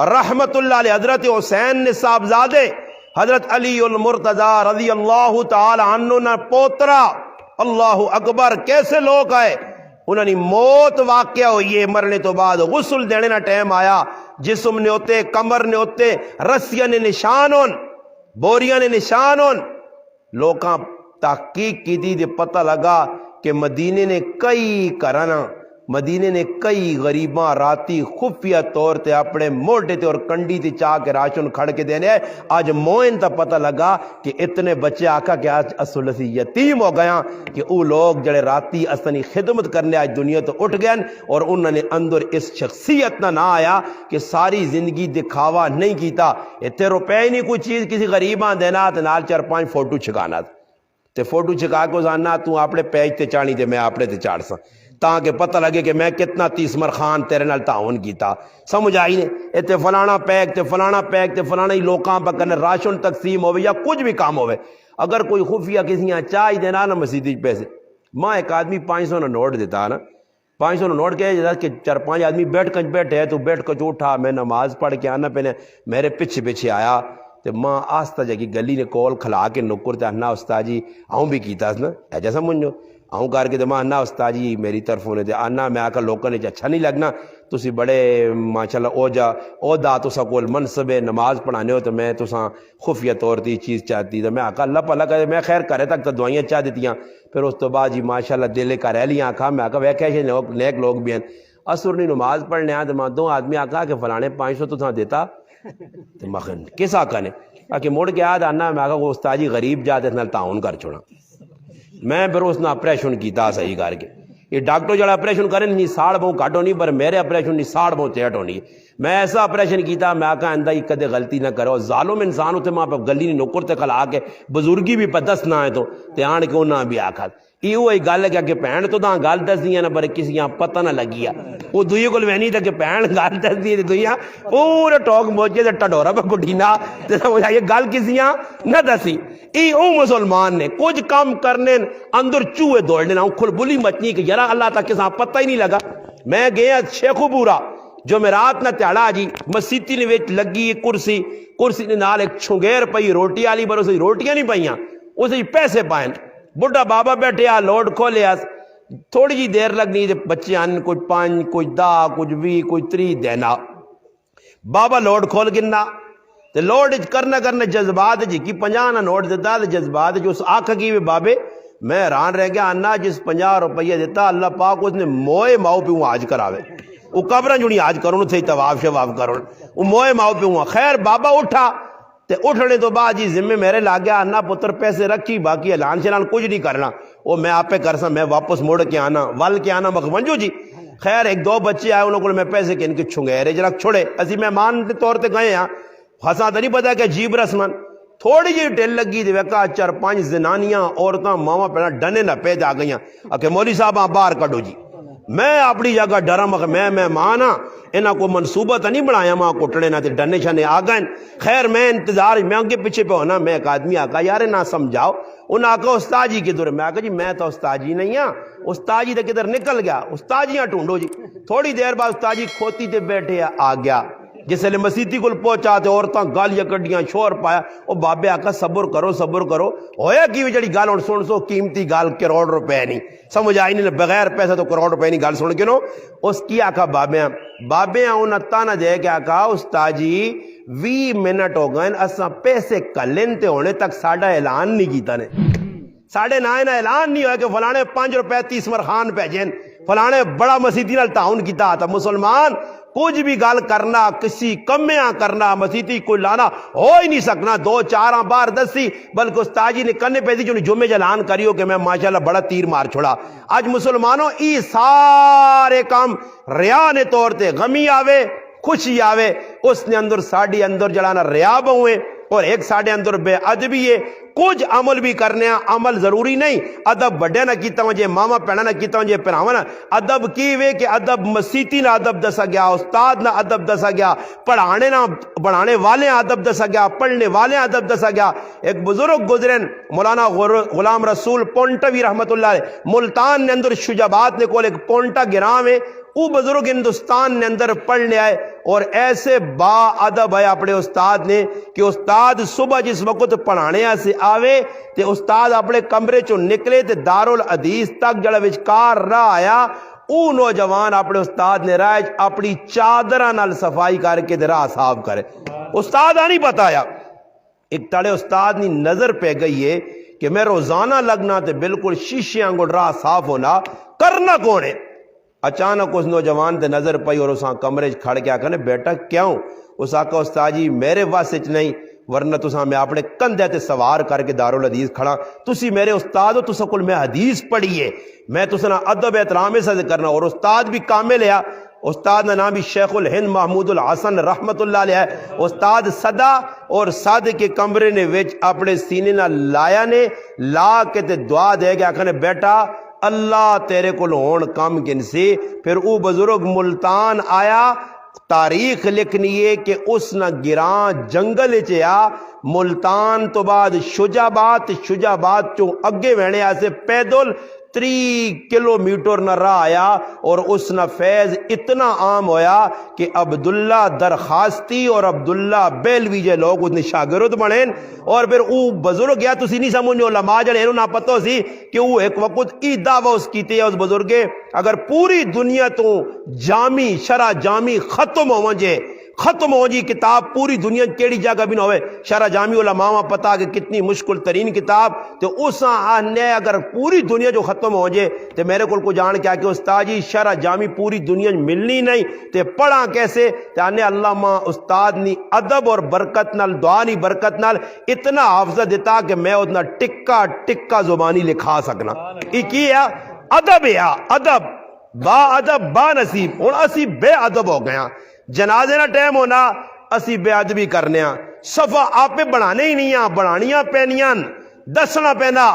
رحمت اللہ علیہ حضرت حسین نے صاحبزادے حضرت علی المرتضی رضی اللہ تعالی عنہ نہ پوترا اللہ اکبر کیسے لوگ آئے انہوں نے موت واقعہ ہوئی ہے مرنے تو بعد غسل دینے نہ ٹائم آیا جسم نے ہوتے کمر نے ہوتے رسیاں نے نشان ہون بوریاں نے نشان ہون. لوکاں تحقیق کی دی پتہ لگا کہ مدینے نے کئی کرانا مدینے نے کئی غریباں راتی خفیہ طور تے اپنے موٹے تے اور کنڈی تے چاہ کے راشن کھڑ کے دینے. آج موئن تا پتہ لگا کہ اتنے بچے آقا کہ آج اصل اسی یتیم ہو گیا کہ او لوگ جڑے راتی اصلی خدمت کرنے آج دنیا تو اٹھ گئے اور انہوں نے اندر اس شخصیت نہ آیا کہ ساری زندگی دکھاوا نہیں کیتا. اتنے روپے نہیں کوئی چیز کسی غریباں دینا تے نال 4-5 فوٹو چھکانا تے فوٹو چھکا کو جاننا تو اپنے پیج تے چاڑی تے میں اپنے تے چاڑ سا تاکہ پتہ لگے کہ میں کتنا تیسمر خان تیرے نال تعاون کیتا. سمجھ آئی نے اتنے فلانا پیک تے فلانا پیک تے فلانا ہی لوکاں پہ کرنے راشن تقسیم ہوئے یا کچھ بھی کام ہوئے. اگر کوئی خفیہ کسی یہاں چاہی دینا نا مسیدی پیسے ماں ایک آدمی 500 نوٹ دیتا نا 500 نوٹ کے کہ 4-5 آدمی بیٹھ کر بیٹھے تو بیٹھ کر اٹھا میں نماز پڑھ کے آنا پہنے میرے پیچھے آیا تو ماں آستہ جا کی گلی نے کول کھلا کے نکر تے انا استاد جی آؤں بھی کیتا نا ایجا سمجھو آؤں کر کے تو ماں انا استاد جی میری طرف ہونے تے آنا میں آکا لوکاں نے اچھا نہیں لگنا تسی بڑے ماشاءاللہ او دا تسا کول منصب نماز پڑھانے ہو تو میں تسا خفیہ طور تی چیز چاہتی تو میں آکا اللہ پالا کرے میں خیر کرے تک تو دعائیاں چاہ دیتیاں. پھر اس تو بعد جی ماشاءاللہ دلے کا رہ لیاں آکا میں آکا ویکھے نیک لوگ بھی ہیں. اثر نہیں نماز پڑھنے آیا تو ماں 2 آدمی آکا کہ فلانے 500 تو تھا دیتا تو مخن کس آقا نے آکے موڑ کے آدھا آنا میں آکا وہ استاد جی غریب جاتے نال تعاون کر چھوڑا. میں پھر اس نے آپریشن کیتا صحیح کر کے یہ ڈاکٹر جڑا آپریشن کریں نہیں 60 کٹ ہونی پر میرے آپریشن نہیں 60 63 ہونی. میں ایسا آپریشن کیتا میں آکا اندہ ہی کدے غلطی نہ کرو ظالم انسان ہوتے ماں پہ گلی نہیں نکر تے کھلا کے بزرگی بھی پہ دس نہ آئے تو آن کے انہاں بھی آکھا یہ وہی گل ہے کہ بہن تو تاں گل دس دیاں نہ پر کسی یہاں پتہ نہ لگیا وہ دوئی کو لوینی تھا کہ بہن گل دس دی دویاں پورے ٹوک موچے سے ٹڈورا پہ گھٹینا یہ گل کسی یہاں نہ دسی. ای او مسلمان نے کچھ کام کرنے اندر چوہے دوڑنے نہ کھل بلی مچنی کہ یرا اللہ تک کساں پتہ ہی نہیں لگا. میں گیا شیخو پورا جو میں رات نہ تیڑا جی مسیتی نے ویچ لگی کرسی نے نال ایک چھنگیر پئی روٹی آلی پر اسے روٹیاں نہیں پئیاں اسے پیسے پائیں بڑھا بابا بیٹھے آ لوڈ کھولے آس تھوڑی جی دیر لگنی تے بچے آن کچھ 5 کچھ 10 کچھ 20 کچھ 30 دینا بابا لوڈ کھول گنا تے لوڈ کرنا جذبات جی کی 50 نہ نوٹ دیتا تے جذبات جو اس آنکھ کی بھی بابے میں حیران رہ گیا انا جس 50 روپیہ دیتا اللہ پاک اس نے موئے ماؤ پہ آج کراوے وہ قبریں جڑی آج کروں تھے طواف شواف کروں وہ موئے ماؤ پہ ہوا. خیر بابا اٹھا تے اٹھنے تو بعد جی ذمہ میرے لا گیا انا پتر پیسے رکھی باقی اعلان شلان کچھ نہیں کرنا وہ میں آپ پہ کر سا میں واپس موڑ کے آنا ول کے آنا مخمنجو جی. خیر 1-2 بچے آئے انہوں کو میں پیسے کے ان کے چھنگیرے جرا چھوڑے اسی مہمان کے طور تے گئے ہاں خاصا تو نہیں پتا کہ جیب رسمان تھوڑی جی ٹیل لگی دی ویکا 4-5 زنانیاں عورتاں ماما پہنا ڈنے نہ پیدا آ گئیاں کہ مولوی صاحب باہر کڈو جی. میں اپنی جگہ ڈرا مگر میں مہمان ہاں انہاں کو منصوبہ تو نہیں بنایا ماں کٹنے نہ تے ڈنے شنے آ گئے. خیر میں انتظار میں اگے پیچھے پہ ہونا. میں ایک آدمی آکا یار نہ سمجھاؤ. انہاں آکا استاد جی کدھر؟ میں آکا جی میں تو استاد جی نہیں ہاں. استاد جی تے کدھر نکل گیا؟ استاد جیاں ڈھونڈو جی. تھوڑی دیر بعد استاد جی کھوتی تے بیٹھے آ گیا. جس لئے مسیتی کو پہنچا تے عورتاں گالیاں کڈیاں شور پایا. او بابے آکا صبر کرو. ہویا کی جڑی گال ہن سن سو قیمتی گال کروڑ روپے نہیں سمجھ آئی نہیں. بغیر پیسہ تو کروڑ روپے نہیں گال سن کے نو. اس کی آکا بابے انہاں تانا دے کہ آکا استاد جی 20 منٹ ہو گئے اساں پیسے کلن تے ہونے تک ساڈا اعلان نہیں کیتا نے. ساڑھے نائن اعلان نہیں ہوا کہ فلانے 5 روپے 30 مرخان بھیجن فلانے بڑا مسیتی نال تعاون کیتا. تا مسلمان کچھ بھی گل کرنا کسی کمیاں کرنا مسیتی کوئی لانا ہو ہی نہیں سکنا. 2-4 بار دسی بلکہ استاد جی نے کنے پہ دی جو جمعے جلان کریو کہ میں ماشاءاللہ بڑا تیر مار چھوڑا. آج مسلمانوں ای سارے کام ریا نے طور تے غمی آوے خوشی آوے اس نے اندر ساڑی اندر جلانا ریا بہوئے اور ایک ساڑے اندر بے ادبی ہے. کچھ عمل بھی کرنے ہیں عمل ضروری نہیں. ادب بڑے نہ کیتا ہوں جے ماما پینا نہ کیتا ہوں جے پراوا نہ. ادب کی وے کہ ادب مسیتی نہ ادب دسا گیا استاد نہ ادب دسا گیا پڑھانے نہ پڑھانے والے ادب دسا گیا پڑھنے والے ادب دسا گیا. ایک بزرگ گزرن مولانا غلام رسول پونٹوی رحمت اللہ علیہ ملتان نے اندر شجابات نے کول ایک پونٹا گرام ہے. وہ بزرگ ہندوستان نے اندر پڑھنے آئے اور ایسے با ادب ہے اپنے استاد نے کہ استاد صبح جس وقت پڑھانے سے آوے تے استاد اپنے کمرے چو نکلے تے دارالحدیث تک جڑا وچکار راہ آیا او نوجوان اپنے استاد نے راج اپنی چادرہ نال صفائی کر کے راہ صاف کرے. استاد نہیں بتایا. ایک تڑے استاد نے نظر پہ گئی ہے کہ میں روزانہ لگنا تے بالکل شیشے انگل راہ صاف ہونا کرنا کون ہے. اچانک اس نوجوان تے نظر پئی اور اساں کمرے کھڑ کے آکھنے بیٹا کیوں؟ اس آقا استاد جی میرے واسچ نہیں ورنہ تساں میں اپنے کندھے تے سوار کر کے دارالحدیث کھڑا. تسی میرے استاد ہو تساں کول میں حدیث پڑھیے میں تساں ادب احترام سے کرنا. اور استاد بھی کامل ہے. استاد کا نام بھی شیخ الہند محمود الحسن رحمت اللہ علیہ. استاد صدا اور صد کے کمرے نے وچ اپنے سینے نہ لایا نے لا کے تے دعا دے گیا کہنے بیٹا اللہ تیرے کو ہون کم کن سے. پھر او بزرگ ملتان آیا. تاریخ لکھنی ہے کہ اس نہ گران جنگل چیا ملتان تو بعد شجابات چوں اگے وینے ایسے پیدل 3 کلومیٹر نہ راہ آیا اور اس نہ فیض اتنا عام ہویا کہ عبداللہ درخواستی اور عبداللہ بیلوی جے لوگ اس نے شاگرد بنین. اور پھر او بزرگ گیا تسی نہیں سمجھو علماء جڑے انہوں نہ پتہ سی کہ وہ ایک وقت ای دعویٰ اس کیتے ہے اس بزرگے اگر پوری دنیا تو جامی شرع جامی ختم ہو جی کتاب پوری دنیا کیڑی جگہ بھی نہ ہوئے شرع جامی علماء پتا کہ کتنی مشکل ترین کتاب تو اس آنے اگر پوری دنیا جو ختم ہو جائے تو میرے کو جان کیا کہ استاد جی شرع جامی پوری دنیا ملنی نہیں تو پڑھا کیسے تو آنے علامہ استاد نی ادب اور برکت نال دعا نی برکت نال اتنا حافظہ دیتا کہ میں اتنا ٹکا زبانی لکھا سکنا. کی ہے ادب ہے ادب با ادب با نصیب. اور اسی بے ادب ہو گیا جنازے نہ ٹائم ہونا اسی بے ادبی کرنے صفا آپ بنانے ہی نہیں بنانیاں پینیاں دسنا پینا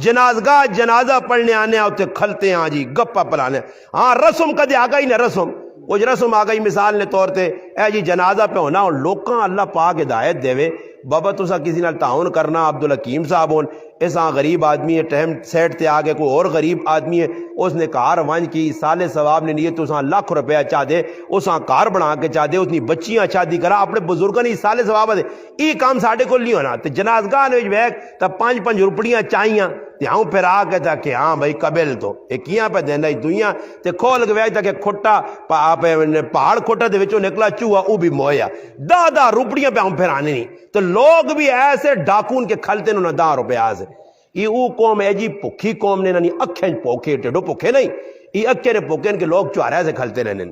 جنازگاہ جنازہ پڑھنے آنے ہوتے کھلتے ہیں جی گپا پلانے. ہاں رسم کدے آگا ہی نہ رسم آ گئی مثال نے طور تے اے جی جنازہ پہ ہونا اور لوکاں اللہ پاک ہدایت دے بابا تسا کسی نال تعاون کرنا عبدالحکیم صاحب ہون ایسا غریب آدمی ہے ٹہم سیٹ تے آگے کوئی اور غریب آدمی ہے اس نے کار وانج کی سال ثواب نے نیت تسا لاکھ روپیہ چاہ دے اساں کار بنا کے چاہ دے اس نے بچیاں شادی کرا اپنے بزرگاں نے سال ثواب دے. ای کام ساڈے کول نہیں ہونا تے جنازگاہ نے ویک تے 5 روپیاں چاہیاں تے ہوں پھر آ کے تا کہ ہاں بھائی قبل تو ایکیاں پہ دینا دنیا تے کھول کے ویک تا کہ کھٹا پہاڑ کھٹا دے وچوں نکلا چوہا او بھی مویا 10 روپیاں پہ ہم پھر آنے نہیں. تو لوگ بھی ایسے ڈاکون کے کھلتے انہوں نے 10 روپیہ سے. یہ او قوم ہے جی پکھی قوم نے نانی اکھیں پوکھے ٹیڈو پکھے نہیں یہ اکھے نے پوکھے ان کے لوگ چوارے سے کھلتے رہنے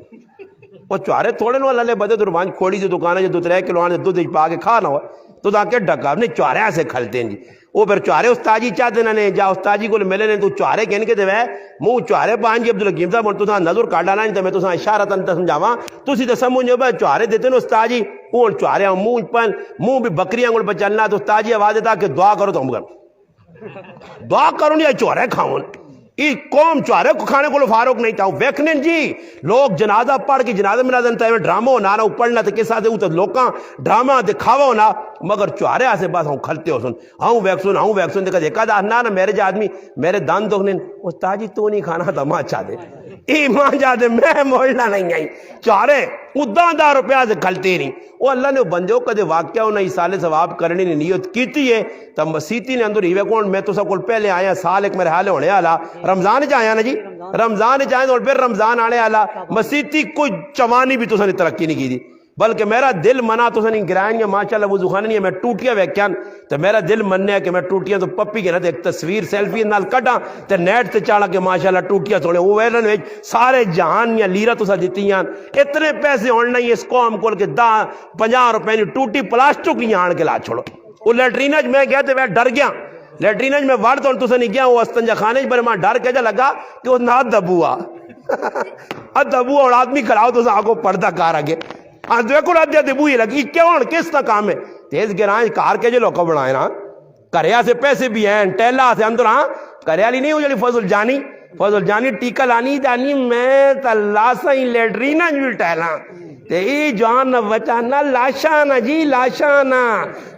وہ چوارے تھوڑے نو اللہ لے بدے دربان کھوڑی سے دکانے جو 2-3 کلو آنے دودھ پا کے کھانا ہوا تو تاکہ ڈکا نہیں چوارے سے کھلتے ہیں جی. وہ پھر چوارے استاجی چاہتے ہیں جا استاجی کو ملے نے تو چوارے کہنے کے دے منہ چوارے پان جی عبدالحکیم صاحب تو نظر کاٹ ڈالا نہیں تو میں تو اشارہ تن سمجھاواں تسی تے سمجھو بھائی چوارے دیتے نا استاجی وہ چوارے منہ بھی بکریاں گل پہ چلنا تو استاجی آواز دیتا کہ دعا کرو تو ہم کر دعا کرو نہیں چوارے کھاؤں قوم چارے کو کھانے کو فاروق نہیں تھا ویکھنے جی لوگ جنازہ پڑھ کے جنازہ میں نہ ڈرامہ ہونا نہ پڑھنا تو کس آتے تو لوکاں ڈرامہ دکھاوا ہونا مگر چارے آسے بس ہوں کھلتے ہو سن ہوں ویکسون دیکھا دا نہ میرے جا آدمی میرے دان دکھنے استاد جی تو نہیں کھانا تھا ماں چاہ دے ای ماں چاہ دے میں مولنا نہیں آئی چارے ادھا دا روپیہ سے کھلتے نہیں وہ اللہ نے بندے کدے واقعہ ہونا سال ثواب کرنے نے نیت کیتی ہے تب مسیتی نے اندر ہی کون میں تو سب کو پہلے آیا سال ایک میرے حال ہونے والا رمضان آیا نا جی رمضان چاہیں اور پھر رمضان آنے والا مسیتی کوئی چوانی بھی تو سن ترقی نہیں کی دی بلکہ میرا دل منا تو سن گرائن یا ماشاءاللہ وضو خانے نہیں ہے میں ٹوٹیاں ویکھیاں تو میرا دل مننے ہے کہ میں ٹوٹیاں تو پپی کے نا ایک تصویر سیلفی نال کٹاں تے نیٹ تے چاڑا کہ ماشاءاللہ ٹوٹیاں سونے وہ ویلن وچ سارے جہان یا لیرا تو سا دیتیاں اتنے پیسے ہون نہیں اس قوم کول کے 50 روپے نہیں ٹوٹی پلاسٹک نہیں آن کے لا چھوڑو وہ لیٹرینج میں گیا تے میں ڈر گیا لیٹرینج میں وڑ تو تو سے نہیں گیا وہ استنجا خانے پر میں ڈر کے جا لگا کہ وہ نہ دبوا دبوا اور آدمی کھڑاؤ تو سا کو پردہ کار آگے دیکھو رات دبو ہی لگی کیوں کس طرح کام ہے تیز گرائیں کار کے جو لوگ بنائے نا کریا سے پیسے بھی ہیں ٹیلا سے اندر ہاں کریا لی نہیں ہو جلی فضل جانی ٹیکا لانی جانی میں تا لاسا ہی لیٹرینا جو ٹیلا تے ای جوان نہ بچا نہ لاشا نہ جی لاشا نہ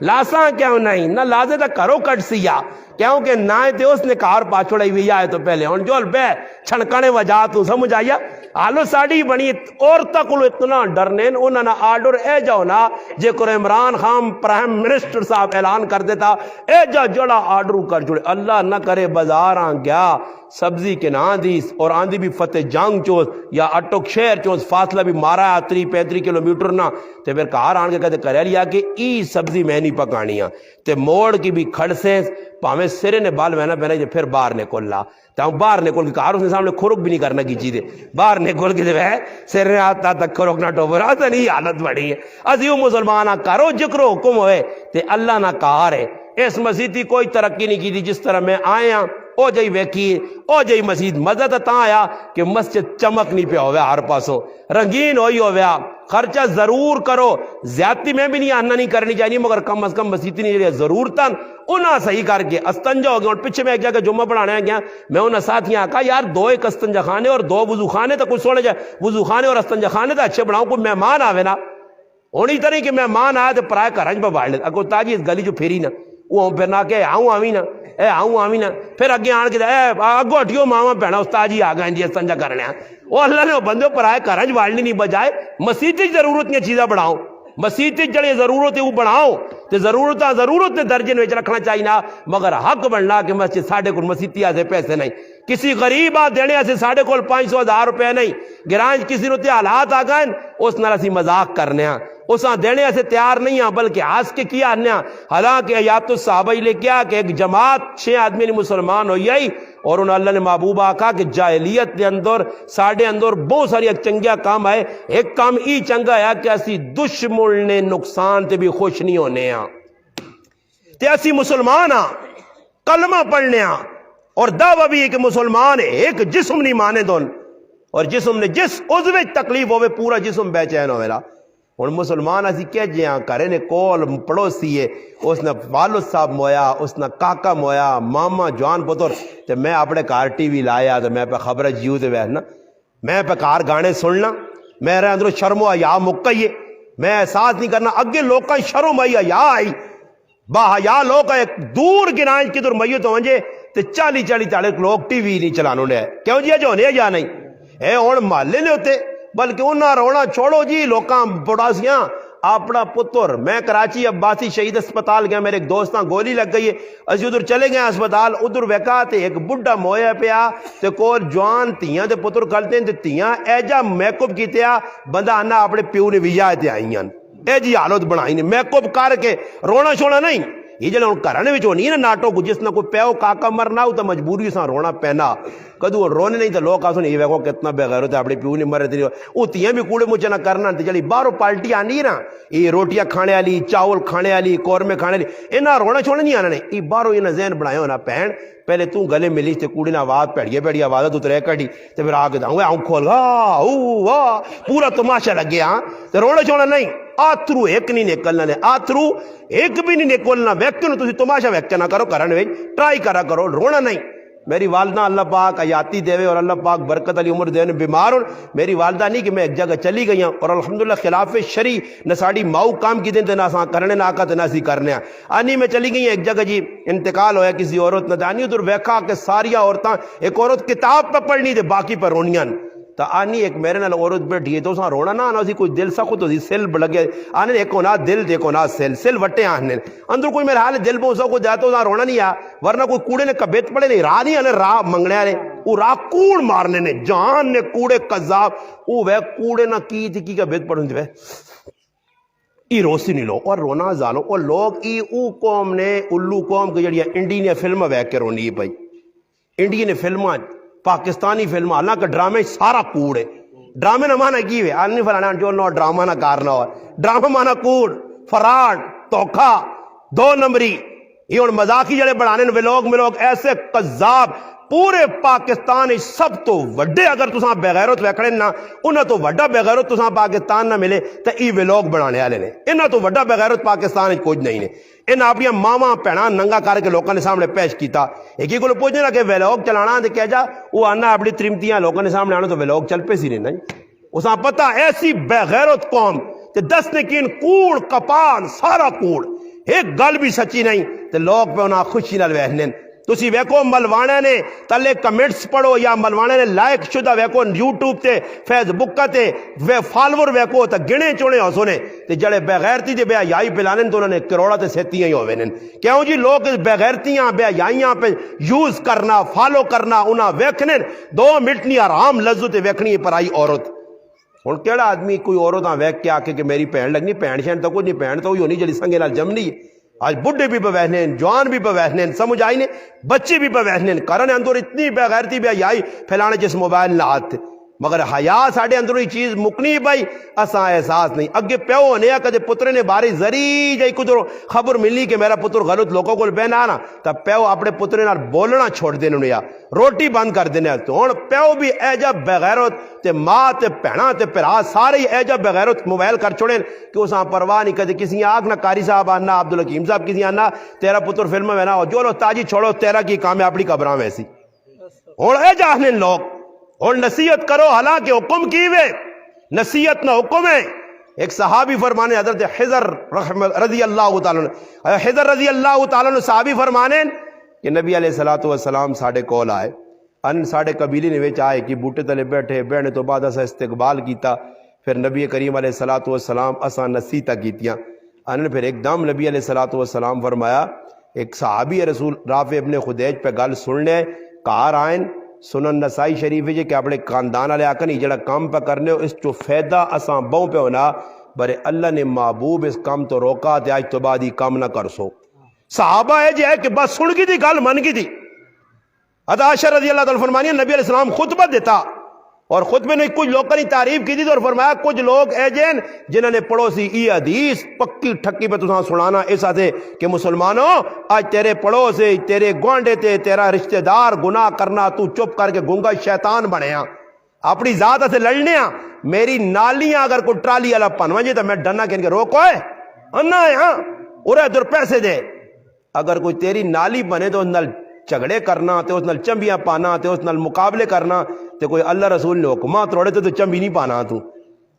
لاسا کیوں نہیں نہ لازے تا کرو کٹ سیا کیوں کہ نہ تے اس نے کار پاچھوڑائی ہوئی آئے تو پہلے ہون جول بے چھنکانے وجہ تو سمجھ آیا آلو ساڑی بنی اور تک اتنا ڈرنے انہوں نے آرڈر اے جاؤ نا جے کو عمران خان پرائم منسٹر صاحب اعلان کر دیتا اے جا جڑا آرڈر کر جڑے اللہ نہ کرے بازار آن گیا سبزی کے نا دیس اور آندھی بھی فتح جنگ چوز یا اٹک شہر چوز فاصلہ بھی مارا ہے 35 کلومیٹر نہ تے پھر کار آن کے کہتے کرے لیا کہ ای سبزی میں نہیں پکانی ہے تے موڑ کی بھی کھڑ سے پاہمیں سرے نے بال وینا پہنا پھر باہر نکل لا تو باہر نکل کے کار اس نے سامنے کھرک بھی نہیں کرنا کی چیزیں باہر نکل کے جو ہے سرے آتا تک کھرک نہ ٹوپر آتا نہیں حالت بڑی ہے ازیو مسلمانہ کرو جکرو حکم ہوئے تے اللہ نہ کار ہے اس مسیحی کوئی ترقی نہیں کی دی جس طرح میں آیا او جائی ویکھی او جائی مسجد مزد تا آیا کہ مسجد چمک نہیں پہ ہویا ہر پاسو رنگین ہوئی ہویا خرچہ ضرور کرو زیادتی میں بھی نہیں آنا نہیں کرنی چاہیے مگر کم از کم مسیحی نہیں جائے ضرورتاً انہاں صحیح کر کے استنجا ہو گیا اور پچھے میں ایک جگہ جمعہ پڑھانے گیا میں انہاں ساتھیاں کہا یار 2 ایک استنجا خانے اور 2 وضو خانے تک کچھ سونے جائے وضو خانے اور استنجا خانے تک اچھے بڑھاؤں کوئی مہمان آوے نا ہونی طرح کہ مہمان آیا تو پرائے کرنج پہ باڑھ لیتا اگر تاجی اس گلی جو پھیری نا وہ پھر نہ کہ آؤں آویں نا آؤں آویں نا پھر اگے آن کے اگو ہٹیو ماما بہنا استاد جی آ گئے جی استنجا کرنے وہ اللہ نے بندے پرائے کرنج باڑھنے نہیں بجائے مسیحی ضرورت نہیں چیزیں بڑھاؤ مسیحی جڑے ضرورت ہے وہ بڑھاؤ تے ضرورت نے درجے میں رکھنا چاہیے نا مگر حق بننا کہ مسجد ساڑھے کو مسیحی سے پیسے نہیں کسی غریب آ دینے سے ساڑھے کو 500,000 روپے نہیں گرانج کسی روتے حالات آ گئے اس نہ اسی مذاق کرنے ہیں اس دینے سے تیار نہیں ہیں بلکہ آس کے کیا آنے ہیں حالانکہ حیات الصحابہ لے کیا کہ ایک جماعت 6 آدمی نے مسلمان ہوئی آئی اور انہوں اللہ نے محبوب آکا کہ جاہلیت کے اندر ساڑھے اندر بہت ساری ایک چنگیا کام آئے ایک کام ای چنگا ہے کہ اسی دشمن نے نقصان تے بھی خوش نہیں ہونے ہیں تے اسی مسلمان ہاں کلمہ پڑھنے ہاں اور دعویٰ بھی ہے کہ مسلمان ایک جسم نہیں مانے دون اور جسم نے جس عضو تکلیف ہوئے پورا جسم بے چین ہوئے اور مسلمان اسی کہہ جیاں کرے نے کول پڑوسی ہے اس نے والد صاحب مویا اس نے کاکا مویا ماما جوان پتر تے میں اپنے کار ٹی وی لایا تو میں پہ خبر جیو تے بیٹھنا میں پہ کار گانے سننا میرے اندر شرم و حیا مکئیے میں احساس نہیں کرنا اگے لوگ کا شرم حیا آئی باحیا لوگ دور گرائیں کدھر میت ہو ونجے تے 40 لوگ ٹی وی نہیں چلانو نے کیوں جی جو ہونے یا نہیں اے ہن محلے نے ہوتے بلکہ انہاں رونا چھوڑو جی لوکاں پڑوسیاں اپنا پتر میں کراچی عباسی شہید اسپتال گیا میرے ایک دوستاں گولی لگ گئی ہے اسی ادھر چلے گئے اسپتال ادھر ویکا تے ایک بڈھا مویا پیا تے کول جوان تیاں تے پتر کلتے تے تیاں ایجا میک اپ کیتے آ بندہ آنا اپنے پیو نے ویزا تے آئیاں اے جی حالت بنائی نے میک اپ کر کے رونا چھوڑا نہیں یہ جلے ان کرنے وچ ہونی نا ناٹو کو جس نہ کوئی پیو کاکا مرنا ہو تو مجبوری سے رونا پینا کدو رونے نہیں تو لوگ آسو نہیں ویکو کتنا بے غیرت ہے اپنے پیو نہیں مرے تھی وہ تیاں بھی کوڑے مچے نہ کرنا تے چلی باہروں پالٹی آنی نا یہ روٹیاں کھانے والی چاول کھانے والی قورمے کھانے والی انہاں رونا چھوڑنا نہیں آنا نہیں یہ باہروں انہاں ذہن بنایا ہونا پہن پہلے تو گلے ملی تے کوڑی نہ آواز پیڑی آواز تو ترے کٹی تے پھر آ کے داؤں آؤں کھول گا پورا تماشا لگ گیا تے رونا چھوڑنا نہیں آترو ایک نہیں نکلنا نے آترو ایک بھی نہیں نکلنا ویکتے تسی تماشا ویکتے نہ کرو کرنے ویج ٹرائی کرا کرو رونا نہیں میری والدہ اللہ پاک حیاتی دے اور اللہ پاک برکت علی عمر دے، بیمار ہوں میری والدہ نہیں کہ میں ایک جگہ چلی گئی ہوں اور الحمدللہ خلاف شرع نہ ساڑی ماؤ کام کی دن تے نہ اساں کرنے نہ آکا تے نہ اسی کرنے آنی میں چلی گئی ایک جگہ جی انتقال ہویا کسی عورت نہ دانی ادھر ویکھا کہ ساری عورتاں ایک عورت کتاب پہ پڑھنی تے باقی پر رونیاں تا آنی ایک میرے نال عورت بیٹھی ہے تو اساں رونا نہ آنا اسی کوئی دل سا خود اسی سل لگے آنے ایک ہونا دل تے ایک ہونا سل وٹے آنے اندر کوئی میرے حال دل بہت سا کو جاتا اساں رونا نہیں آ ورنہ کوئی کوڑے نے کبیت پڑے نہیں راہ نہیں آنے راہ منگنے آنے وہ راہ کوڑ مارنے نے جان نے کوڑے قذاب وہ وہ کوڑے نہ کی تھی کی کبیت پڑھن جو ہے ای روسی نہیں لو اور رونا زانو اور لوگ ای او قوم نے الو قوم کے جڑیا انڈین فلم ویک کے رونی ہے بھائی انڈین فلم پاکستانی فلم حالانکہ ڈرامے سارا کوڑ ہے ڈرامے نہ مانا کی ہے آنی فلانا جو نو ڈرامہ نہ کارنا ہوا ڈرامہ مانا کوڑ فراڈ توکھا دو نمبری یہ ان مذاقی جڑے بڑھانے ویلوگ ایسے قذاب پورے پاکستان سب تو وڈے اگر تساں بغیرت ویکھنے نا انہاں تو وڈا بغیرت تساں پاکستان نہ ملے تے ای ویلوگ بنانے والے نے انہاں تو وڈا بغیرت پاکستان وچ کچھ نہیں نے انہاں اپنی ماواں بہناں ننگا کر کے لوکاں دے سامنے پیش کیتا ایک ہی کول پوچھنے لگے ویلوگ چلانا تے کہہ جا وہ آنا اپنی ترمتیاں لوکاں دے سامنے آنا تو ویلوگ چل پے سی نہیں اساں پتہ ایسی بغیرت قوم تے دس نکین کوڑ کپان سارا کوڑ ایک گل بھی سچی نہیں تے لوگ پہ انہاں خوشی نال ویکھنے تسی ویکو ملوانے نے تلے کمنٹس پڑھو یا ملوانے نے لائک شدہ ویکو یوٹیوب تے فیس بک تے فالور ویکو تا گنے چونے ہو سونے تے جڑے بغیرتی دے بے حیائی پلانے تو انہوں نے کروڑا تے سیتیاں ہی ہوئے نے کیوں جی لوگ بغیرتیاں بے حیائیاں پہ یوز کرنا فالو کرنا انہاں ویکھنے 2 منٹ نہیں آرام لذت ویکھنی ہے پرائی عورت ہن کیڑا آدمی کوئی عورت ویکھ کے آکے کہ میری بہن لگنی بہن شہن تو کچھ نہیں بہن تو ہوئی ہونی جڑی سنگے نال جمنی ہے آج بڑھے بھی پہ بیٹھنے جوان بھی پہ بیٹھنے سمجھ آئی نے بچے بھی پہ بیٹھنے کرنے اندر اتنی بے غیرتی بے حیائی پھیلانے جس موبائل لات مگر حیا ساڑے اندر ہی چیز مکنی بھائی اساں احساس نہیں اگے پیو ہونے کدے پترے نے باری زری جائی کدھر خبر ملی کہ میرا پتر غلط لوگوں کو بہنا نا تب پیو اپنے پترے نال بولنا چھوڑ دینے یا روٹی بند کر دینے تو ہن پیو بھی اے جا بغیرت تے ماں تے بہنا تے پھرا سارے اے جا بغیرت موبائل کر چھوڑیں کہ اساں پرواہ نہیں کدے کسی آگ نہ قاری صاحب آنا عبدالحکیم صاحب کسی آنا تیرا پتر فلم میں نا جو لو تاجی چھوڑو تیرا کی کامیابی قبراں ویسی ہن اے جا نے لوگ اور نصیحت کرو حالانکہ حکم کی وے نصیحت نہ حکم ہے ایک صحابی فرمانے حضرت حضر رضی اللہ تعالیٰ حضر رضی اللہ تعالیٰ صحابی فرمانے کہ نبی علیہ السلام ساڑھے کول آئے ان ساڑھے قبیلی نے ویچ آئے کہ بوٹے تلے بیٹھے بیٹھنے تو بعد اسا استقبال کیتا پھر نبی کریم علیہ السلام اسا نصیحتاں کیتیاں ان پھر ایک دم نبی علیہ السلام فرمایا ایک صحابی رسول رافع ابن خدیج پہ گل سننے کار آئیں سنن نسائی شریف ہے کہ اپنے خاندان والے آکن جڑا کام پہ کرنے ہو اس جو فائدہ اساں بہوں پہ ہونا برے اللہ نے محبوب اس کام تو روکا تے آج تو بعد ہی کام نہ کر سو صحابہ ہے جی ہے کہ بس سن کی تھی گل من کی تھی حضرت عائشہ رضی اللہ تعالیٰ فرمانی نبی علیہ السلام خطبہ دیتا اور خطبے نے کچھ لوگوں نے تعریف کی تھی اور فرمایا کچھ لوگ اے جن جنہوں نے پڑوسی ای حدیث پکی ٹھکی پہ تساں سنانا ایسا تھے کہ مسلمانوں آج تیرے پڑوسی تیرے گوانڈے تے تیرا رشتہ دار گناہ کرنا تو چپ کر کے گنگا شیطان بنیا اپنی ذات سے لڑنے میری نالیاں اگر کوئی ٹرالی والا پنوا جی تو میں ڈنا کہن کے روکو ہے انا ہے ہاں اور ادھر پیسے دے اگر کوئی تیری نالی بنے تو نل جھگڑے کرنا تے اس نال چمبیاں پانا تے اس نال مقابلے کرنا تے کوئی اللہ رسول نے حکمات روڑے تو چمبی نہیں پانا تو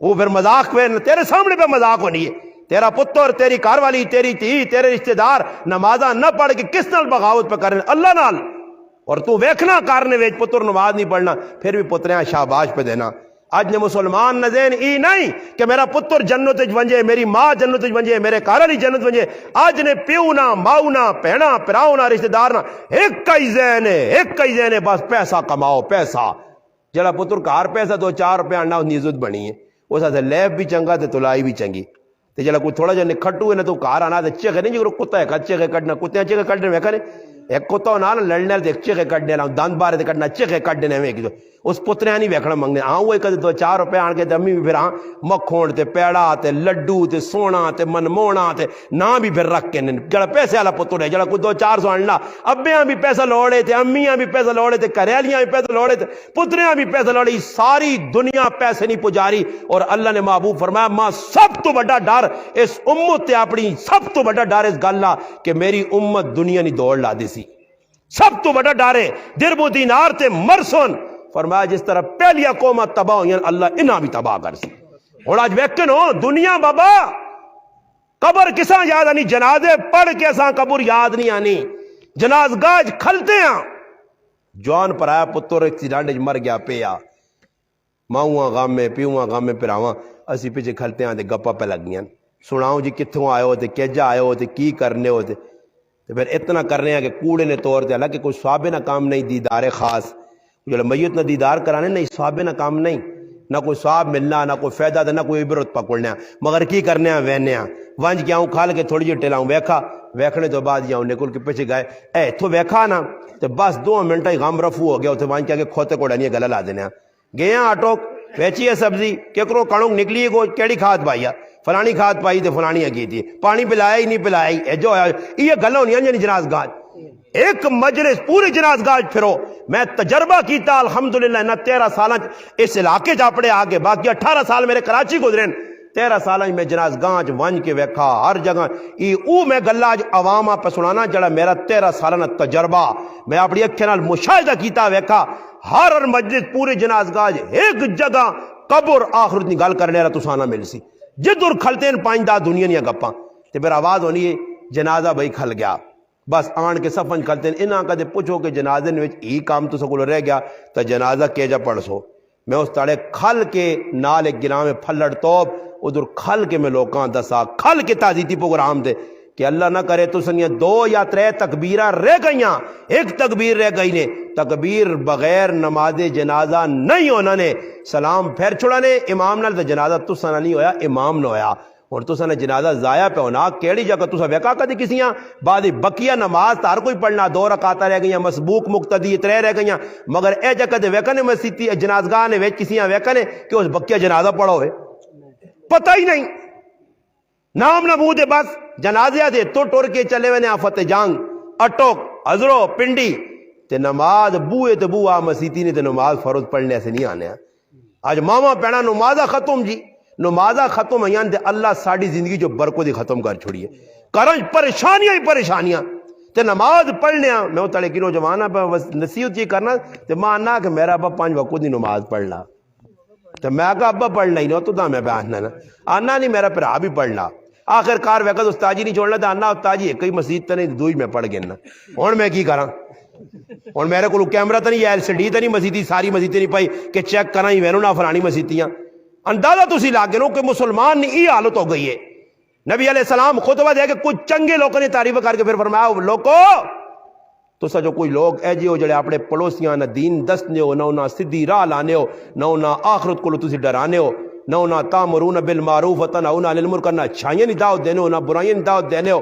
وہ پھر مذاق پہ تیرے سامنے پہ مذاق ہونی ہے تیرا پتر تیری کار والی تیری تھی تیرے رشتہ دار نمازاں نہ پڑھ کے کس نال بغاوت پہ کرنے اللہ نال اور تو ویکھنا کارنے ویچ پتر نماز نہیں پڑھنا پھر بھی پتریاں شاباش پہ دینا آج نے مسلمان نزین ای نہیں کہ میرا پتر جنت ونجے میری ماں جنت ونجے میرے کارالی جنت ونجے آج نے پیونا ماؤنا پہنا پراؤنا رشتہ دارنا ایک ہی ذہن ہے بس پیسہ کماؤ پیسہ جڑا پتر کار پیسہ 2-4 روپے آنا اس عزت بنی ہے اس سے لیف بھی چنگا تے تلائی بھی چنگی تے جڑا کوئی تھوڑا جا نکھٹو ہے نا تو کار آنا تے چیخے نہیں جو کتا ہے چیخے کٹنا کتے چیخے کٹنے میں کھنے ایک کتا ہونا لڑنے والے چیخے کٹنے دند بارے تے کٹنا چیخے کٹنے میں اس پتریاں نہیں ویکھنا منگنے ہاں وہ کدے 2-4 روپے آن کے تے امی بھی پھر ہاں مکھون تے پیڑا تے لڈو تے سونا تے منمونا تے نہ بھی پھر رکھ کے جڑا پیسے والا پتر ہے جڑا کوئی 200-400 آننا ابیاں بھی پیسہ لوڑے تے امیاں بھی پیسہ لوڑے تے کریالیاں بھی پیسہ لوڑے تے پتریاں بھی پیسہ لوڑے ساری دنیا پیسے نہیں پجاری اور اللہ نے محبوب فرمایا ماں سب تو بڑا ڈر اس امت تے اپنی سب تو بڑا ڈر اس گل کہ میری امت دنیا نہیں دوڑ لا دی سی سب تو بڑا ڈر ہے درب دینار تے مرسن، فرمایا جس طرح پہلیا قوما تباہ ہوئی اللہ انہاں بھی تباہ کر سی۔ اور آج ویکن ہو دنیا بابا قبر کساں یاد آنی، جنازے پڑھ کے اساں قبر یاد نہیں آنی، جنازگاہ کھلتے ہیں جوان پر آیا پتر ایکسیڈنٹ مر گیا پیا، ماؤں غم میں پیواں غم میں پراواں، اسی پیچھے کھلتے ہیں تے گپا پہ لگ گیاں، سناؤں جی کتھوں آئے ہو تے کیجا آئے ہو تے کی کرنے ہو تے پھر اتنا کرنے ہیں کہ کوڑے نے طور تے حالانکہ کوئی صحابے نہ کام نہیں، دیدار خاص جو میت نہ دیدار کرانے نہیں، صحابے نہ کام نہیں، نہ کوئی صحاب ملنا، نہ کوئی فائدہ نہ کوئی عبرت پکڑنا، مگر کی کرنے ہیں وینے ہیں ونج گیا ہوں کھال کے تھوڑی جی ٹلاؤں ویکھا، ویکھنے تو بعد جاؤں نکل کے پیچھے گئے اے تو ویکھا نا تو بس 2 منٹ ہی غم رفو ہو گیا، اتنے ونج کیا کہ کھوتے کوڑا نہیں گلا لا دینے گئے ہیں آٹو ویچی ہے سبزی کیکرو کڑوں نکلی ہے کیڑی کھاد پائی ہے فلانی کھاد پائی تے فلانی کی تھی، پانی پلایا ہی نہیں پلایا ہی جو یہ گلا ہونی یعنی جنازگاہ ایک مجلس پوری جنازگاہ پھرو۔ میں تجربہ کیتا الحمدللہ نہ 13 سال اس علاقے چاپڑے آگے، باقی 18 سال میرے کراچی گزرے، 13 سال میں جنازگاہ ونج کے ویکھا ہر جگہ میں گلا عوام پہ سنانا جڑا میرا 13 سالہ تجربہ میں اپنی اکھیں نال مشاہدہ کیتا ویکھا، ہر مجلس پوری جنازگاہ ایک جگہ قبر آخرت کی گل کرنے والا تساں نہ مل سی، جدھر کھلتے ہیں 5 10 دنیا دیا گپاں تے پھر آواز ہونی ہے جنازہ بھائی کھل گیا، بس آن کے صفن کھلتے ہیں انہاں کدے پوچھو کہ جنازے میں ہی کام تو سکول رہ گیا تو جنازہ کے جا پڑھ سو، میں اس تڑے کھل کے نال ایک گراں میں پھلڑ توب ادھر کھل کے میں لوکاں دسا کھل کے تعزیتی پروگرام دے کہ اللہ نہ کرے تو سنیا 2 یا 3 تکبیرہ رہ گئیاں، ایک تکبیر رہ گئی نے، تکبیر بغیر نماز جنازہ نہیں ہونا نے، سلام پھر چھوڑا نے امام نال جنازہ تساں نہ نہیں ہویا امام نہ ہویا، اور تساں نے جنازہ ضائع پہ ہونا کیڑی جگہ تساں ویکھا کدی کسیاں بعد بقیہ نماز ہر کوئی پڑھنا 2 رکعتاں رہ گئیاں مسبوق مقتدی 3 رہ گئیاں، مگر اے جگہ تے ویکھا نے مسیتی جنازگاہ نے وچ کسیاں ویکھا نے کہ اس بقیہ جنازہ پڑھا ہوئے، پتہ ہی نہیں نام نمود ہے، بس جنازے دے تو ٹر کے چلے ہوئے نے آفت جنگ اٹوک حضرو پنڈی تے نماز بوئے تے بوا مسیتی نے تے نماز فرض پڑھنے سے نہیں آنے، آج ماما پینا نمازہ ختم جی نمازہ ختم ہیں تے اللہ ساڑی زندگی جو برکو دی ختم کر چھوڑیے کرنج پریشانیاں ہی پریشانیاں تے نماز پڑھنے میں وہ تڑے کی نوجوانہ پہ نصیحت یہ کرنا تے ماں آنا کہ میرا ابا 5 وقت دی نماز پڑھنا تو میں کہا ابا پڑھنا ہی نہیں تو میں پہ آنا نہیں میرا پھر بھی پڑھنا، آخر کار وقت استاجی نہیں چھوڑنا تو آنا استاجی ایک ہی مسجد تو نہیں دوئی میں پڑھ گیا ہوں میں کی کراں، ہوں میرے کو کیمرہ تو نہیں LCD تو نہیں مسیتی ساری مسیتی نہیں پائی کہ چیک کرا ہی وینو نہ فلانی مسیتیاں، اندازہ تسی لاگے نو کہ مسلمان نے یہ حالت ہو گئی ہے۔ نبی علیہ السلام خطبہ دے کہ کچھ چنگے لوگوں نے تعریف کر کے پھر فرمایا لوگو تو سا جو کوئی لوگ اے جی ہو جڑے اپنے پڑوسیاں نہ دین دسنے ہو نہ انہاں سدھی راہ لانے ہو نہ انہاں آخرت کو تسی ڈرانے ہو نہ انہاں تامرون بالمعروف وتنہون عن المنکر نہ اچھائیاں نہیں دعوت دینے ہو نہ برائیاں نہیں دعوت دینے ہو،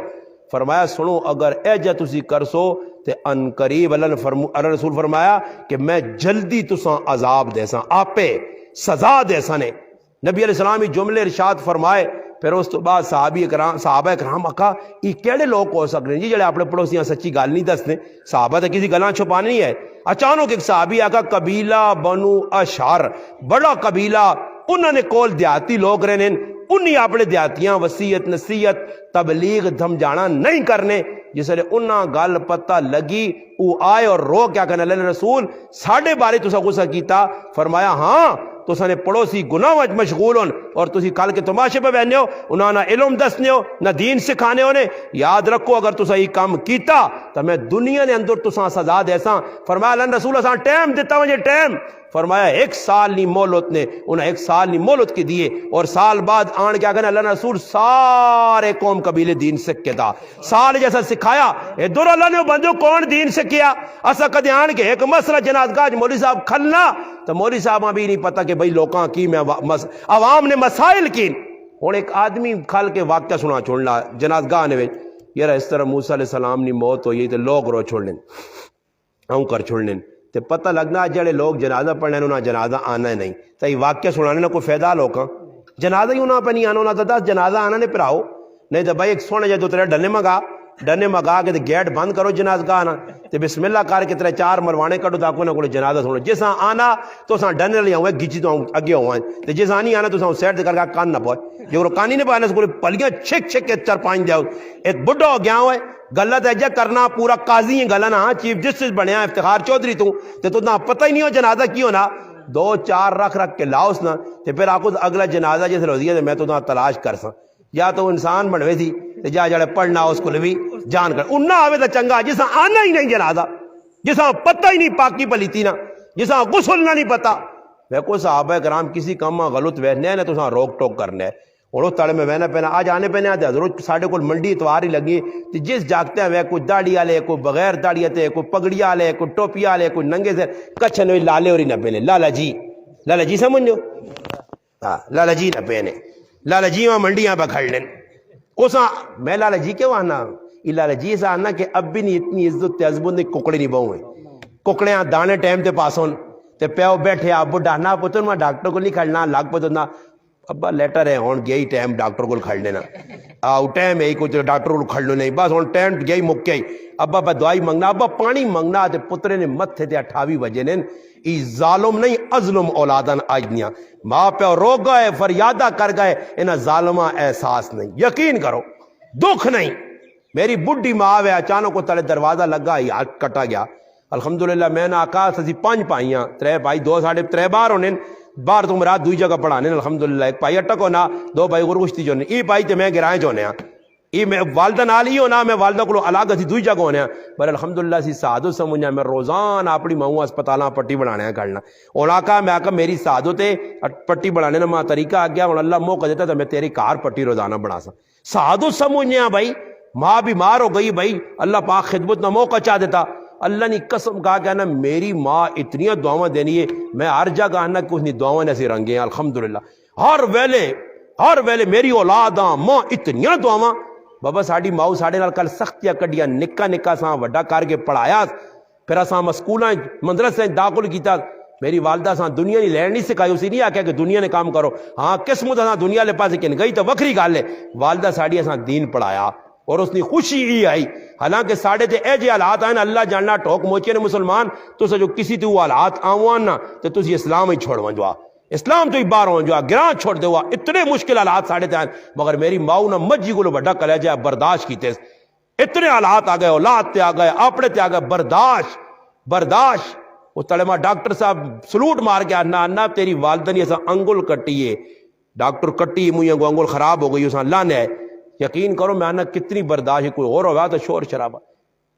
فرمایا سنو اگر اے جا تسی کرسو تے ان قریب اللہ رسول فرمایا کہ میں جلدی تساں عذاب دیساں آپے سزا دیساں نے۔ نبی علیہ السلام ہی جملے ارشاد فرمائے، پھر اس تو بعد صحابہ کرام آقا یہ کیڑے لوگ ہو سکتے ہیں جی جڑے اپنے پڑوسیاں سچی گل نہیں دستے، صحابہ تو کسی گلاں چھپانی نہیں ہے۔ اچانک ایک صحابی آقا قبیلہ بنو اشعر بڑا قبیلہ انہوں نے کول دیہاتی لوگ رہنے، انہی اپنے دیہاتیاں وصیت نصیحت تبلیغ دھمجانا نہیں کرنے، جس لئے انہاں گل پتہ لگی وہ آئے اور رو کیا کہنا اللہ رسول ساڑھے بارے تسا غصہ کیتا، فرمایا ہاں تسا نے پڑوسی گناہ وچ مشغول ہون اور تسی کل کے تماشے پہ بہنے ہو، انہاں نہ علم دسنے ہو نہ دین سکھانے ہونے، یاد رکھو اگر تسا یہ کام کیتا تو میں دنیا نے اندر تسا سزا دیساں۔ فرمایا اللہ رسول اساں ٹائم دیتا مجھے ٹائم، فرمایا 1 سال نہیں مولت نے، انہیں 1 سال نہیں مولت کی دیے، اور سال بعد آن کیا کہنا اللہ رسول سارے قوم قبیلے دین سکھے تھا، سال جیسا سکھایا ادھر اللہ نے بندوں کون دین سکھیا، اسا کدے آن کے ایک مسئلہ جنازگاہ مولوی صاحب کھلنا تو مولوی صاحب بھی نہیں پتا کہ بھئی لوکاں کی میں عوام نے مسائل کی، ہوں ایک آدمی کھل کے واقعہ سنا چھوڑنا جنازگاہ نے یار اس طرح موسیٰ علیہ السلام نے موت ہوئی تو لوگ رو چھوڑنے آؤں کر چھوڑنے تے پتہ لگنا جڑے لوگ جنازہ پڑھنے انہاں جنازہ آنا نہیں تو یہ واقعہ سنانے نہ کوئی فائدہ لوکاں جنازہ ہی انہاں پہ نہیں آنا، انہاں تو 10 جنازہ آنا نے پراؤ نہیں تو بھائی ایک سونے جائے 2 3 ڈلنے منگا ڈنے مگا کے گیٹ بند کرو جنازگاہ نا تے بسم اللہ کر کے تیرے 4 مروانے کڈو تاکو نہ کو جنازہ سنو جساں آنا تو ساں ڈنے لے آؤں گچی تو اگے ہوئیں تے جساں نہیں آنا تو ساں سیٹ کر کے کان نہ پوئے جو کانی نہیں پانا کو پلیاں چھک چھک کے 4-5 دیاؤ ایک بڈھا ہو گیا ہوئے غلط ایجا کرنا پورا قاضی ہیں گلا نا چیف جسٹس بنیا افتخار چودھری تو نہ پتہ ہی نہیں ہو جنازہ کی ہونا 2-4 رکھ کے لاؤس نا تے پھر آکو اگلا جنازہ جیسے رو دیا میں تو نہ تلاش کر سا یا تو انسان بنوے تھی جا جڑے پڑھنا اس کو بھی جان کر انہا آوے تو چنگا جسا آنا ہی نہیں جنازہ جسا پتہ ہی نہیں پاکی پلیتی نا جسا غسل نہ نہیں پتا وہ کو صحابہ کرام کسی کام غلط ویسنے ہے نا تو ساں روک ٹوک کرنے ہے اور تڑے میں وینا پہنا آج آنے پہنے آتے حضرت ساڑھے کو منڈی اتوار ہی لگی جس جاگتے ہیں کوئی داڑی آلے کوئی بغیر داڑی آتے کوئی پگڑی آلے کوئی ٹوپی آلے کوئی ننگے سے کچھ نوی لالے اور ہی نہ پہنے لالا جی سمجھو لالا جی نہ پہنے لالا جی وہاں منڈیاں پہ کھڑ لیں اسا میں لالا جی کیوں آنا یہ لالا جی سے آنا کہ اب بھی نہیں اتنی عزت تہذبت نہیں ککڑے نہیں بہو ہیں ککڑے آن دانے ٹائم تے پاسون تے پیو بیٹھے آپ بڑھا نہ پتر میں ڈاکٹر کو نہیں کھڑنا لاگ پتر نہ ابا لیٹر ہے ہون گئی ٹائم ڈاکٹر کو کھڑ لینا آؤ ٹائم ہے کچھ ڈاکٹر کو کھڑ لو نہیں بس ہون ٹائم گئی مک گئی ابا با دوائی منگنا ابا پانی منگنا تے پترے نے مت تھے 28 بجے نے ای ظالم نہیں ازلم اولادن آجنیاں ماں پہ رو گئے فریادہ کر گئے انہا ظالمہ احساس نہیں یقین کرو دکھ نہیں میری بڈی ماں آوے اچانک کو تلے دروازہ لگا ہی ہاتھ کٹا گیا الحمدللہ میں نے آقا سسی 5 پائیاں 3 بھائی 2 ساڑھے 3 بار ہونے بار تم رات 2 جگہ پڑھانے الحمدللہ 1 پائی اٹک ہونا 2 بھائی غرگشتی جو نہیں ای پائی تے میں گرائیں جو ہونے ای میں والدہ نال ہی ہونا میں والدہ کو علاقہ سی 2 جگہ ہونے پر الحمدللہ سی سعادت سمجھا میں روزان اپنی ماں اسپتالاں پٹی بڑھانے کرنا اور آقا میں آقا میری سعادت ہے پٹی بڑھانے نا ماں طریقہ آ گیا اور اللہ موقع دیتا تو میں تیری کار پٹی روزانہ بڑھا سا سعادت سمجھنے بھائی ماں بیمار ہو گئی بھائی اللہ پاک خدمت نہ موقع چاہ دیتا اللہ نے قسم کہا کہ نا میری ماں اتنی دعاواں دینی ہے میں ہر جگہ نا کچھ نہیں دعاواں ایسے رنگے ہیں الحمدللہ ہر ویلے میری اولاداں ماں اتنی دعاواں بابا ساڑی ماؤ ساڑے نال کل سختیاں کڈیاں نکا ساں وڈا کر کے پڑھایا پھر اساں مسکولاں مدرسے داخل کیتا میری والدہ ساں دنیا نہیں لین نہیں سکھائی اسی نہیں آکھیا کہ دنیا نے کام کرو ہاں قسمت اساں دنیا لے پاسے کن گئی تو وکری گل ہے والدہ ساڑی اساں دین پڑھایا اور اس نے خوشی ہی آئی حالانکہ ساڑھے تے اے جے حالات آئیں اللہ جاننا ٹھوک موچے نے مسلمان تو سے جو کسی تے وہ حالات آوان نا تو تسی اسلام ہی چھوڑ ونجوا اسلام تو ہی بار ونجوا گران چھوڑ دے ہوا اتنے مشکل حالات ساڑھے تے آئیں مگر میری ماؤ نا مجی کو بڑا کلیجہ برداشت کیتے اتنے حالات آ گئے اولاد تے آ گئے اپنے تے آ گئے برداشت وہ تڑما ڈاکٹر صاحب سلوٹ مار کے آنا تیری والدہ نے ایسا انگل کٹی ہے ڈاکٹر کٹی مجھے انگل خراب ہو گئی اسا لانے ہے یقین کرو میں آنا کتنی برداشت ہے کوئی اور ہوگا تو شور شرابہ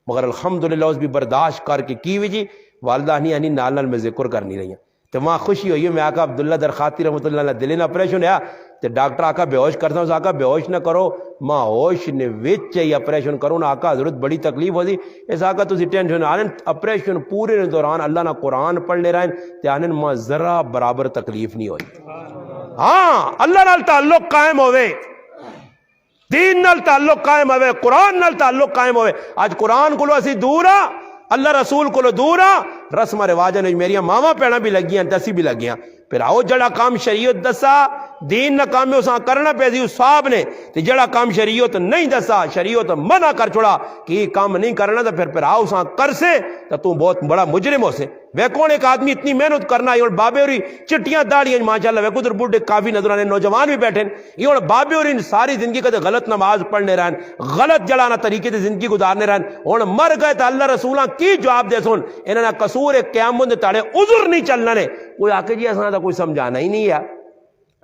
مگر الحمدللہ اس بھی برداشت کر کے کی وجی والدہ نہیں یعنی نال میں ذکر کرنی رہی ہیں تو وہاں خوشی ہوئی ہے میں آقا عبداللہ درخاتی رحمۃ اللہ علیہ دلین اپریشن ہے تو ڈاکٹر آقا بے ہوش کرتا ہوں آقا بے ہوش نہ کرو ماں ہوش نے وچ چاہیے اپریشن کرو نا آقا ضرورت بڑی تکلیف ہوتی اس آقا تسی ٹینشن آنے اپریشن پورے دوران اللہ نہ قرآن پڑھ لے رہے ہیں تے آنے ماں ذرا برابر تکلیف نہیں ہوئی ہاں اللہ نال تعلق قائم ہوئے دین نال تعلق قائم ہوئے قرآن نال تعلق قائم ہوئے آج قرآن کو لو اسی دورا اللہ رسول کو لو دورا رسم رواجہ نے میری ماما پیڑا بھی لگیاں دسی بھی لگیاں پھر آؤ جڑا کام شریعت دسا دین نہ کام میں اساں کرنا پہ سی اس صاحب نے تے جڑا کام شریعت نہیں دسا شریعت منع کر چھوڑا کہ یہ کام نہیں کرنا تو پھر آؤ اساں کر سے تو بہت بڑا مجرم ہو سے وہ کون ایک آدمی اتنی محنت کرنا ہے اور بابے اور چٹیاں داڑیاں ماشاءاللہ وہ کدھر بوڑھے کافی نظر آنے نوجوان بھی بیٹھے یہ اور بابے اور ساری زندگی کا غلط نماز پڑھنے رہن غلط جڑانا طریقے سے زندگی گزارنے رہن اور مر گئے تو اللہ رسولاں کی جواب دے سن انہوں نے قصور قیامت تاڑے عذر نہیں چلنا نے کوئی آکے جی اساں دا کوئی سمجھانا ہی نہیں ہے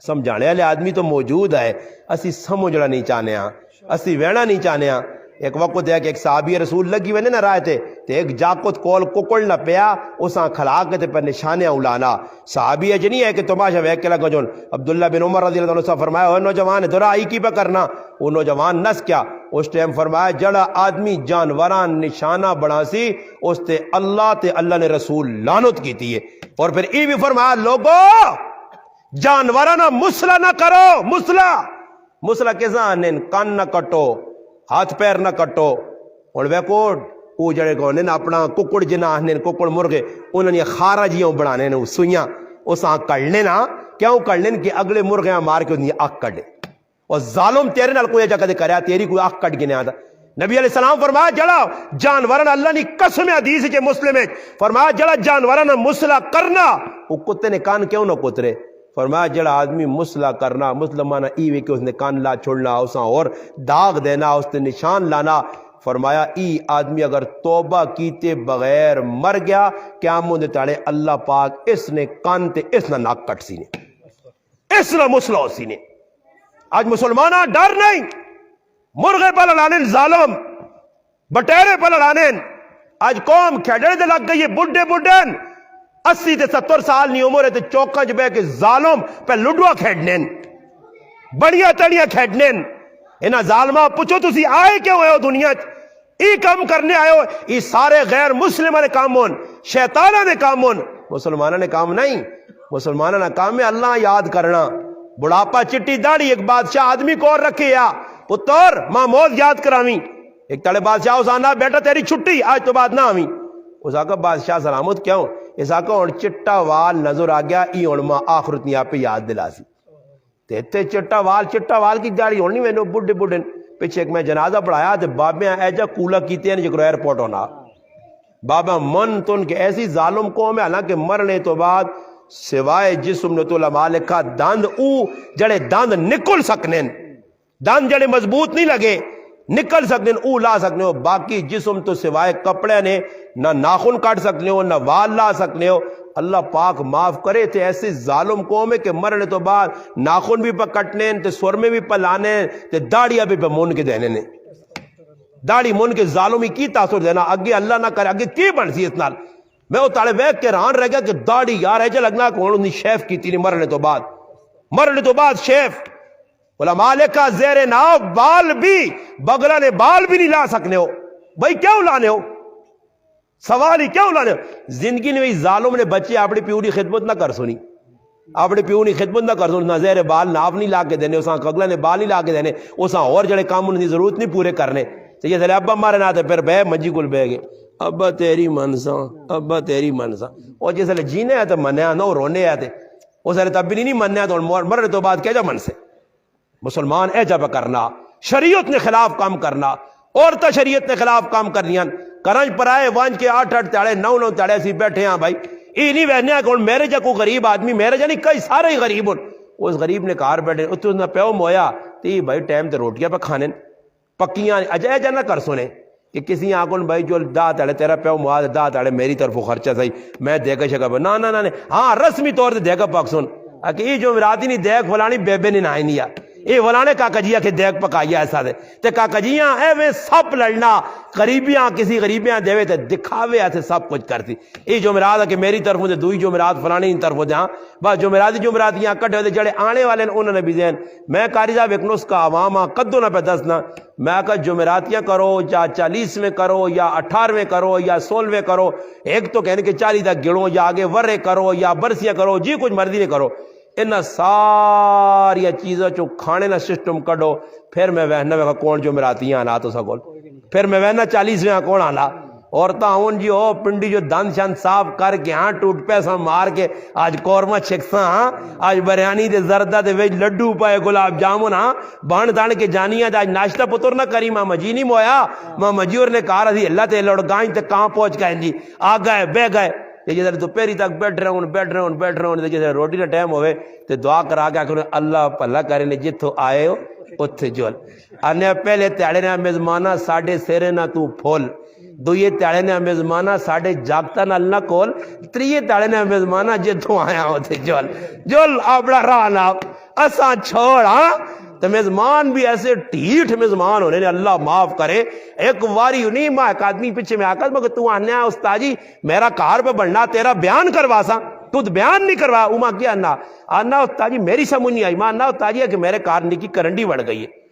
سمجھانے والے آدمی تو موجود ہے اسی سمجھنا نہیں چاہنے ہاں اسی وینا نہیں چاہنے ہاں ایک وقت ہے کہ ایک صحابی رسول لگی وینے نہ رائے تھے تو ایک جاکت کول ککڑ نہ پیا اساں کھلا کے تے پر نشانے اولانا صحابی ہے جنی ہے کہ تماشا ویک کے لگا جون عبداللہ بن عمر رضی اللہ عنہ سے فرمایا اوہ نوجوان درہ آئی کی پہ کرنا وہ نوجوان نس کیا اس ٹائم فرمایا جڑا آدمی جانوران نشانہ بڑھا سی اس تے اللہ نے رسول لعنت کی تھی اور پھر ای بھی فرمایا لوگو جانورانہ مسلح نہ کرو مسلح کیسا انہیں کان نہ کٹو ہاتھ پیر نہ کٹو اور وہ جڑے کو انہیں اپنا ککڑ جنا انہیں ککڑ مرغے انہوں نے خارا جیوں بڑھانے نے سوئیاں اس آنکھ کڑنے نا کیوں کڑنے کہ اگلے مرغیاں مار کے انہیں آنکھ کڑے اور ظالم تیرے نال کوئی جگہ دے کریا تیری کوئی آنکھ کٹ گنے آتا نبی علیہ السلام فرمایا جڑا جانورن اللہ نے قسم حدیث کے مسلم ہے فرمایا جڑا جانورن مسلا کرنا وہ کتے نے کان کیوں نہ کترے فرمایا جڑا آدمی مسلا کرنا مسلمانہ ایوے کہ اس نے کان لا چھوڑنا اساں اور داغ دینا اس نے نشان لانا فرمایا ای آدمی اگر توبہ کیتے بغیر مر گیا قیامت دے تاڑے اللہ پاک اس نے کان تے اس نے ناک کٹ سی نے اس نے مسلا ہو سی نے آج مسلمانہ ڈر نہیں مرغے پہ لڑانے ظالم بٹیرے پہ لڑانے آج قوم کھیڑے دے لگ گئی ہے بڑھے بڑھن 80 تے 70 سال نہیں عمر ہے تے چوکا جبے کے ظالم پہ لڈوا کھیڑنے بڑیاں تڑیاں کھیڑنے انہاں ظالمہ پوچھو تسی آئے کیوں ہوئے ہو دنیا ای کام کرنے آئے ہو ای سارے غیر مسلمہ نے کام ہون شیطانہ نے کام ہون مسلمانہ نے کام نہیں مسلمانہ نے کام ہے اللہ یاد کرنا بڑھاپا چٹی داڑھی ایک بادشاہ آدمی کو اور رکھے یا پتر ماں موت یاد کراویں ایک تڑے بادشاہ اس آنا بیٹا تیری چھٹی آج تو بات نہ آویں اس آقا بادشاہ سلامت کیوں اس آقا اور چٹا وال نظر آ گیا ای اور ماں آخرت نہیں آپ پہ یاد دلا سی تیتے چٹا وال کی داڑھی ہونی میں نو بڑھے بڑھن پیچھے ایک میں جنازہ پڑھایا تے بابیاں ایجا کولا کیتے ہیں جکر ایئرپورٹ ہونا بابا من تن کہ ایسی ظالم قوم ہے حالانکہ مرنے تو بعد سوائے جسم نے تو علماء لکھا دند او جڑے دند نکل سکنے دند جڑے مضبوط نہیں لگے نکل سکنے او لا سکنے ہو باقی جسم تو سوائے کپڑے نے نہ ناخن کاٹ سکنے ہو نہ وال لا سکنے ہو اللہ پاک معاف کرے تھے ایسے ظالم قوم ہے کہ مرنے تو بعد ناخن بھی پہ کٹنے تے سرمے بھی پہ لانے تے داڑیاں بھی پہ مون کے دینے نے داڑھی مون کے ظالمی کی تاثر دینا اگے اللہ نہ کرے اگے کی بن سی اس نال میں وہ تاڑے ویک کے ران رہ گیا کہ داڑھی یار ہے لگنا کون انہی شیف کی تھی مرنے تو بعد شیف علماء لکھا زیر ناو بال بھی بغلہ نے بال بھی نہیں لا سکنے ہو بھائی کیوں لانے ہو سوال ہی کیوں لانے ہو زندگی نے ظالم نے بچے اپنی پیوری خدمت نہ کر سنی اپنی پیوری خدمت نہ کر سنی نہ زیر بال ناف نہیں لا کے دینے اساں کگلہ نے بال نہیں لا کے دینے اساں اور جڑے کام انہیں ضرورت نہیں پورے کرنے تو یہ سلے ابا مارے نہ آتے پھر بے منجی کل بے گئے ابا تیری منسا اور جس لئے جینے آتے مننے آتے رونے آتے اس لئے تب بھی نہیں مننے آتے مرنے تو بعد کیا جا من سے مسلمان اے جب کرنا شریعت نے خلاف کام کرنا عورتیں شریعت نے خلاف کام کرنیاں کرنج پر آئے وانج کے 8 تاڑے 9 تاڑے سی بیٹھے ہیں بھائی ای نہیں وہنے ہیں کہ میرے جا کوئی غریب آدمی میرے جا نہیں کئی سارے ہی غریب ہوں اس غریب نے کار بیٹھے اس نے پیو مویا تی بھائی ٹائم تے روٹیاں پہ کھانے پکیاں اجائے جا نہ کر سنے کہ کسی آنکھوں بھائی جو دا تاڑے تیرا پیو مویا دا تاڑے میری طرف خرچہ صحیح میں دیکھا شکا نا ہاں رسمی طور تے دیکھا پاک سن کہ یہ جو راتی نہیں دیکھ فلانی بے نے نہ نہیں اے ولانے کاکا جیاں کے دیکھ پکایا ایسا دے تے کاکا جیاں اے وے سب لڑنا غریبیاں کسی غریبیاں دے وے تے دکھاوے ایسے سب کچھ کرتی اے جو مراد ہے کہ میری طرف دے دوئی جو مراد فلانی ان طرف دے ہاں بس جو مراد یہاں کٹے ہوتے جڑے آنے والے انہوں نے بھی ذہن میں قاری صاحب ایک نسخہ عوامہ قدو نہ پہ دسنا میں کہا جمعراتیاں کرو یا 40 میں کرو یا 18 کرو یا 16 کرو ایک تو کہنے کہ 40 تک گڑو یا آگے ورے کرو یا برسیاں کرو جی کچھ مرضی نہیں کرو انہا ساری چیزیں چو کھانے نہ سسٹم کڑو پھر میں وہنا میں کون جو مراتیاں آنا تو سکول پھر میں وہنا 40 میں کون آنا عورتاں ہون جی ہو پنڈی جو دان شان صاف کر کے ہاں ٹوٹ پیسہ مار کے آج قورمہ چھکساں ہاں آج بریانی دے زردہ دے ویج لڈو پائے گلاب جامن ہاں بان دان کے جانیاں آج ناشتہ پتر نہ کری ماں مجی نہیں مویا ماں مجیور نے کہا رہی اللہ تے لڑگائیں تے کہاں پہنچ گئے جی آ گئے بے گئے جیسے دوپہری تک بیٹھ رہے ہوں جیسے روٹی نہ ٹائم ہوئے تو دعا کرا کے آخر اللہ پلا کرے نے جتوں آئے ہو اتھے جول آنے پہلے تیاڑے نے میزمانہ ساڑھے سیرے نہ تو پھول دوئے تیاڑے نے میزمانہ ساڑھے جاگتا نہ اللہ کول تریے تیاڑے نے میزمانہ جتوں آیا ہوتے جول اپنا راہ نا اساں چھوڑ ہاں تو میزمان بھی ایسے ٹھیٹ میزمان ہونے نے اللہ معاف کرے ایک واری نہیں ماں ایک آدمی پیچھے میں آکر مگر تو آنے آیا استاجی میرا کار پہ بڑھنا تیرا بیان کروا سا تو بیان نہیں کروا ماں کیا آنا استاجی میری سمجھ نہیں آئی ماں آنا استاجی ہے کہ میرے کار نکی کرنڈی بڑھ گئی ہے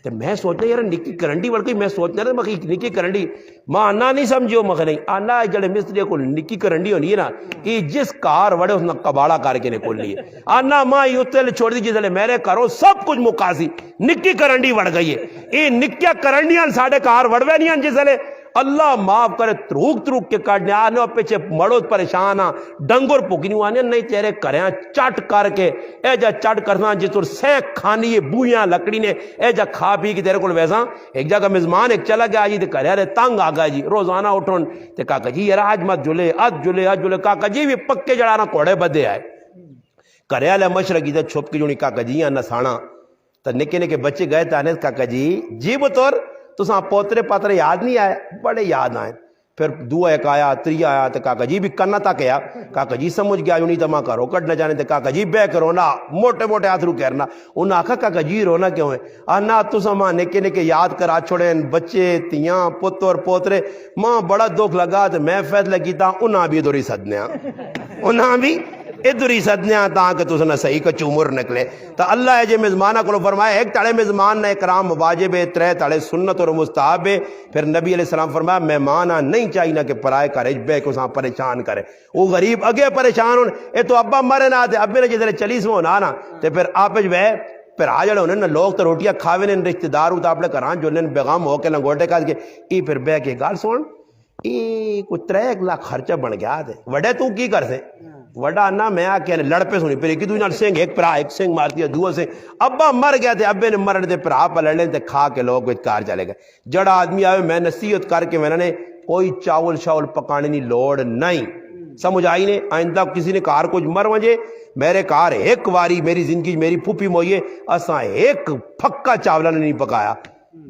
تو میں سوچنا یار نکی کرنڈی بڑھ گئی میں سوچنا رہا نکی کرنڈی ماں آنا نہیں سمجھو مگر نہیں آنا جڑے مستری کو نکی کرنڈی ہونی ہے نا کہ جس کار وڑے اس نے کباڑا کار کے نکول لی ہے آنا ماں یہ اتلے چھوڑ دی جس لئے میرے کاروں سب کچھ مقاسی نکی کرنڈی بڑھ گئی ہے یہ نکیا کرنڈیاں ساڑھے کار وڑوے نہیں ہیں جس لئے اللہ معاف کرے تروک تروک کے کاٹنے آنے پیچھے مڑو پریشان آ ڈنگر پکنیو آنے نہیں تیرے کریاں چٹ کر کے اے جا چٹ کرنا جس طور سینک کھانی یہ بویاں لکڑی نے اے جا کھا پی کی تیرے کو ویسا ایک جگہ مزمان ایک چلا گیا جی تے کریا رے تنگ آگا جی روزانہ اٹھن تے کاکا جی یار آج مت جلے آج جلے کاکا جی بھی پکے جڑانا کوڑے بدے آئے کریا لے مشرقی تے چھپ کے جونی کاکا جی یا نسانا تو نکے نکے بچے گئے تانے کاکا جی بطور تو ساں پوترے پاترے یاد نہیں آئے بڑے یاد آئے پھر دو ایک آیا تری آیا تو کاکا جی بھی کرنا تھا کیا کاکا جی سمجھ گیا یوں نہیں تو ماں کا روکٹ نہ جانے تو کاکا جی بے کے رونا موٹے موٹے ہاتھ رو کہرنا انہوں آکھا کاکا جی رونا کیوں ہے آنا تو ساں نکے نکے یاد کرا چھوڑیں بچے تیاں پتر پوترے ماں بڑا دکھ لگا تو میں فیصلہ کیتا انہاں بھی ادھر ہی سدنیا انہاں بھی ادھر ہی سدنیا تاکہ تو سنا صحیح کا چومر نکلے تو اللہ جے مزمانہ کو فرمایا ایک تڑے مزمان نے اکرام واجب ہے ترے تڑے سنت اور مستحب ہے پھر نبی علیہ السلام فرمایا مہمانہ نہیں چاہیے نہ کہ پرائے کرے بے کو ساں پریشان کرے وہ غریب اگے پریشان ہون اے تو ابا مرے نہ دے ابے نے جیسے 40 میں ہونا نا تے پھر آپ جو ہے پھر آ جڑے ہونے نا لوگ تو روٹیاں کھاوے نے رشتہ دار ہوتا اپنے کران جو نے بیغام ہو کے لنگوٹے کھا کے ای پھر بے کے گال سون ای کوئی 3 لاکھ خرچہ بن گیا دے وڈے تو کی کر سے وڈا نہ میں آکے لڑ پہ سنی پھر ایک دوسرے نال سنگ ایک پرا ایک سنگ مار دیا دو سے ابا مر گیا تھے ابے نے مرنے تھے پرا پلڑنے تھے کھا کے لوگ کار چلے گئے جڑا آدمی آئے میں نصیحت کر کے میں نے کوئی چاول شاول پکانے نہیں لوڑ نہیں سمجھ آئی نے آئندہ کسی نے کار کچھ مر وجے میرے کار ایک واری میری زندگی میری پھوپھی موئیے اساں ایک پھکا چاولا نے نہیں پکایا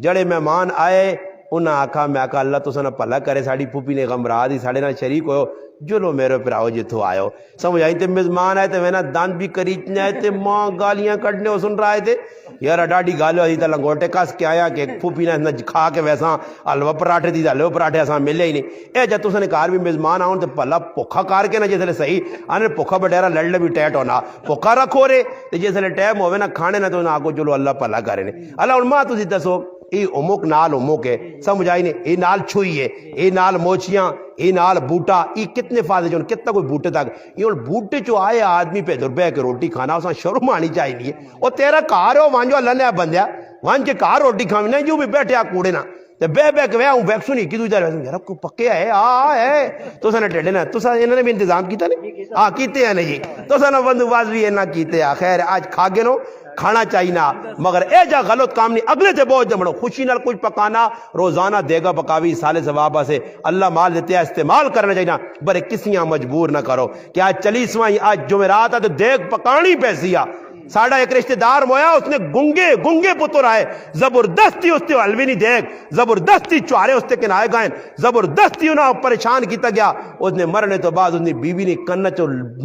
جڑے مہمان آئے انہاں آکھا میں آکھا اللہ تو سنا پلا کرے ساڑی پھوپھی نے غمرا دی ساڑے نال شریک ہوئے جلو میرے پراؤ جتو آئے سمجھ آئی تے مزمان آئے تے میں نا دان بھی کریچنے آئے تے ماں گالیاں کٹنے ہو سن رہے تھے یار ڈاڑی گالیاں ہوئی تا لنگوٹے کاس کے آیا کہ پھوپی نے کھا کے ویسا حلوہ پراٹھے دی حلوہ پراٹھے اساں ملے ہی نہیں اے جب تو سنے کار بھی مزمان آؤں تے پلا پوکھا کار کے نا جیسے صحیح آنے پوکھا بٹیرا لڑ بھی ٹیٹ ہونا پوکھا رکھو رے تے جیسے ٹیم ہوئے نا کھانے نا تو نا آگو چلو اللہ پلا کرے نے اللہ علماء تو دیتا سو ای امک نال امک ہے سمجھ آئی نے ای نال چھوئی ہے ای نال موچیاں ای نال بوٹا ای کتنے فائدے جو کتنا کوئی بوٹے تک یہ بوٹے جو آئے آدمی پہ دربے کے روٹی کھانا اساں شرم آنی چاہیے اور تیرا کار ہو وہاں جو اللہ نے بندیا وہاں کے کار روٹی کھاوی نہیں جو بھی بیٹھے آ کوڑے نا تے بے بے کے ہوں بیک سنی کی دوجہ رہے یار کو پکے ہے ہے تو سنے ٹیڑے نا تو سنے انہوں نے بھی انتظام کیتا نہیں ہاں کیتے ہیں نہیں تو سنے بندواز بھی اینا کیتے ہیں خیر آج کھا گے نو کھانا چاہیے نا مگر اے جا غلط کام نہیں اگلے تے بہت جمڑو خوشی نال کچھ پکانا روزانہ دیگا پکاوی سالے ثوابہ سے اللہ مال دیتے ہیں استعمال کرنا چاہیے نا برے کسیاں مجبور نہ کرو کہ آج 40واں آج جمعرات ہے تو دیگ پکانی پیسیا ساڑھا ایک رشتہ دار مویا اس نے گنگے پتر آئے زبردستی اس تے حلوی نہیں دیکھ زبردستی چوارے اس تے کنائے گائیں زبردستی انہاں پریشان کیتا گیا اس نے مرنے تو بعد اس نے بیوی نے کنچ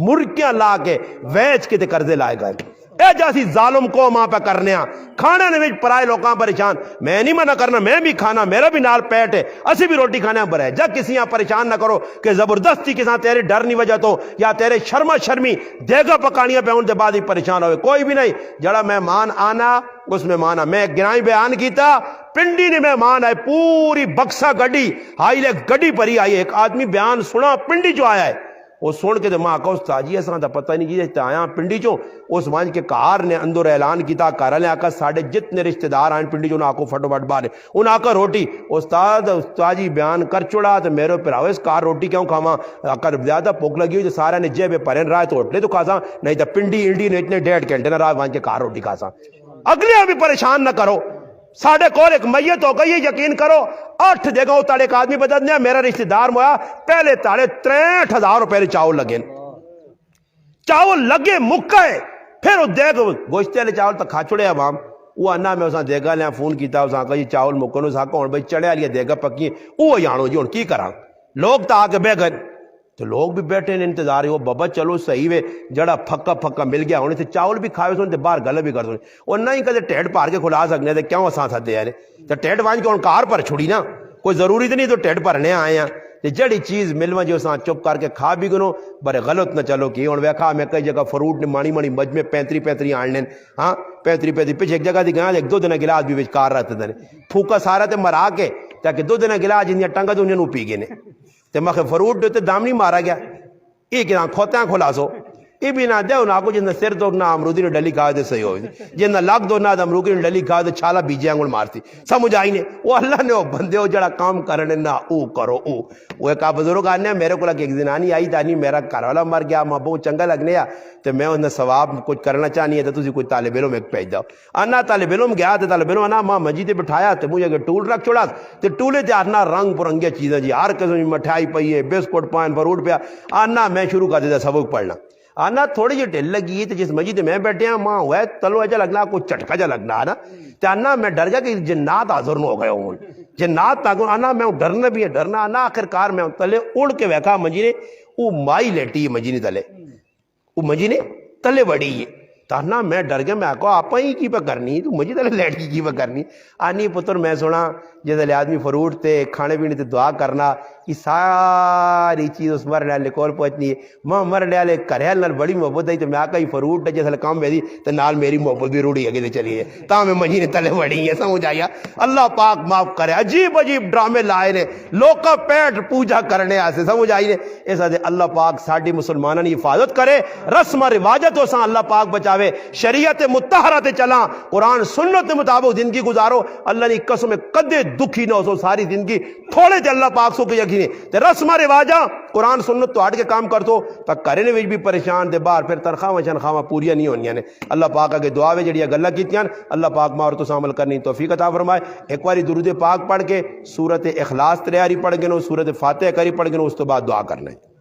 مرکیاں لا کے ویچ کے تے قرضے لائے گئے اے جاسی ظالم کو ماں پہ کرنے کھانا نے وچ پرائے لوکاں پریشان میں نہیں منع کرنا میں بھی کھانا میرا بھی نال پیٹ ہے اسی بھی روٹی کھانے پر ہے جا کسیاں پریشان نہ کرو کہ زبردستی کے ساتھ تیرے ڈر نہیں وجہ تو یا تیرے شرما شرمی دیگا پکانیاں پہ ان دے بعد ہی پریشان ہوئے کوئی بھی نہیں جڑا مہمان آنا اس مہمان میں گرائی بیان کیتا پنڈی نے مہمان آئے پوری بکسا گڈی ہائی لے گڈی پری آئی ایک آدمی بیان سنا پنڈی جو آیا ہے وہ سن کے ماں کا استاد جی ایسا پتہ نہیں جی آیا پنڈی چوں اس وانج کے کار نے اندر اعلان کیتا کار نے آکا ساڑھے جتنے رشتہ دار آئیں پنڈی چوں آکو فٹو فٹ بانے ان آکا روٹی استاد جی بیان کر چڑا تو میرے پر آوے اس کار روٹی کیوں کھاواں آکا زیادہ پوک لگی ہوئی تو سارا نے جے بے پرین رہا ہے تو ہوٹلے تو کھاساں نہیں تو پنڈی انڈی نے اتنے 1.5 گھنٹے نہ رہا وانج کے کار روٹی کھاساں اگلے ابھی پریشان نہ کرو ساڑھے کول ایک میت ہو گئی یقین کرو 8 دیگا وہ تاڑے ایک آدمی بدل دیا میرا رشتہ دار مویا پہلے تاڑے 63,000 روپے چاول لگے چاول لگے مکہ ہے پھر وہ دیکھ گوشتے لے چاول تک کھا چھوڑے عوام وہ انا میں اساں دیگا لیا فون کیتا اساں کہا جی چاول مکن اساں کہا بھائی چڑھے لیا دیگا پکی وہ جانو جی کی کراں لوگ تا آکے بے گئے تو لوگ بھی بیٹھے ہیں انتظار وہ بابا چلو صحیح وے جڑا پھکا مل گیا ہونے سے چاول بھی کھاوے سن تے باہر گلے بھی کر سن اور نہ ہی کدے ٹیڈ پار کے کھلا سکنے تے کیوں اساں سدے ہیں تے ٹیڈ وانج کے ان کار پر چھڑی نا کوئی ضروری تو نہیں تو ٹیڈ بھرنے آئے ہیں تے جڑی چیز ملواں جو اساں چپ کر کے کھا بھی گنو برے غلط نہ چلو کہ ہن ویکھا میں کئی جگہ فروٹ نے مانی مجمے 35 آن لین ہاں 35 پیچھے ایک جگہ دی گیا 1-2 دن گلاس بھی وچ کار رہتے دن پھوکا سارا تے مرا کے تاکہ 2 دن گلاس جنیاں ٹنگا تو انہوں پی گئے نے تے مکھے فروٹ تے دام نہیں مارا گیا یہ کہ کھوتیاں کھلا سو یہ بھی نہ دے نہ کو جن سر تو نہ امرودی نے ڈلی کھا دے صحیح ہو جن لگ دو نہ امرودی نے ڈلی کھا دے چھالا بیجے انگل مارتی سمجھ آئی نے وہ اللہ نے وہ بندے ہو جڑا کام کرنے نہ او کرو او وہ ایک بزرگ آنے میرے کو ایک زنانی آئی تانی میرا گھر والا مر گیا ماں بہت چنگا لگنے تو میں انہیں ثواب کچھ کرنا چاہنی ہے تو تسی کوئی طالب علم ایک بھیج دو انا طالب علم گیا تو طالب علم انا ماں مسجد بٹھایا تو مجھے ٹول رکھ چھوڑا تو ٹولے تے آنا رنگ برنگے چیزیں جی ہر قسم کی مٹھائی پئی ہے بسکٹ پائن فروٹ پیا آنا میں شروع کر دیتا سبق پڑھنا آنا تھوڑی جی ڈھل لگی تو جس مسجد میں بیٹھے ہیں ماں ہوا ہے تلو ایجا لگنا کوئی چٹکا جا لگنا ہے نا تو آنا میں ڈر گیا کہ جنات حاضر نہ ہو گئے ہوں جنات تاکہ آنا میں ڈرنا بھی ہے ڈرنا آنا آخر کار میں تلے اڑ کے ویکھا مجی نے وہ مائی لیٹی ہے مجی نے تلے وہ مجی نے تلے بڑی ہے تانا میں ڈر گیا میں آکو آپ ہی کی پہ کرنی تو مجھے تلے لیٹ کی پہ کرنی آنی پتر میں سونا جیسے آدمی فروٹ تے کھانے پینے تے دعا کرنا یہ ساری چیز اس مرنے والے کول پہنچنی ہے ماں مرنے والے گھر نال بڑی محبت ہے تو میں آکا ہی فروٹ جیسے کام میں دی تو نال میری محبت بھی روڑی ہے چلی ہے تا میں مجھے تلے بڑی ہے سمجھ آیا اللہ پاک معاف کرے عجیب عجیب ڈرامے لائے نے لوگ کا پیٹ پوجا کرنے آسے سمجھ آئی نے ایسا دے اللہ پاک ساڑھی مسلمانوں نے حفاظت کرے رسم رواجتوں سے اللہ پاک بچاوے شریعت متحرہ تے چلاں قرآن سنت کے مطابق زندگی گزارو اللہ نے قسم قدے دکھی نہ ہو ساری زندگی تھوڑے تے اللہ پاک سو کے یقینے تے رسم رواجاں قرآن سنت تو ہٹ کے کام کر دو تک کرنے وچ بھی پریشان دے باہر پھر تنخواہ شنخواہ پوریاں نہیں ہونیاں نے اللہ پاک اگے دعا وچ جڑیاں گلاں کیتیاں اللہ پاک ماں اور تو عمل کرنی توفیق عطا فرمائے ایک باری درود پاک پڑھ کے سورت اخلاص تیاری پڑھ کے نو سورت فاتحہ کری پڑھ کے نو اس تو بعد دعا کرنا ہے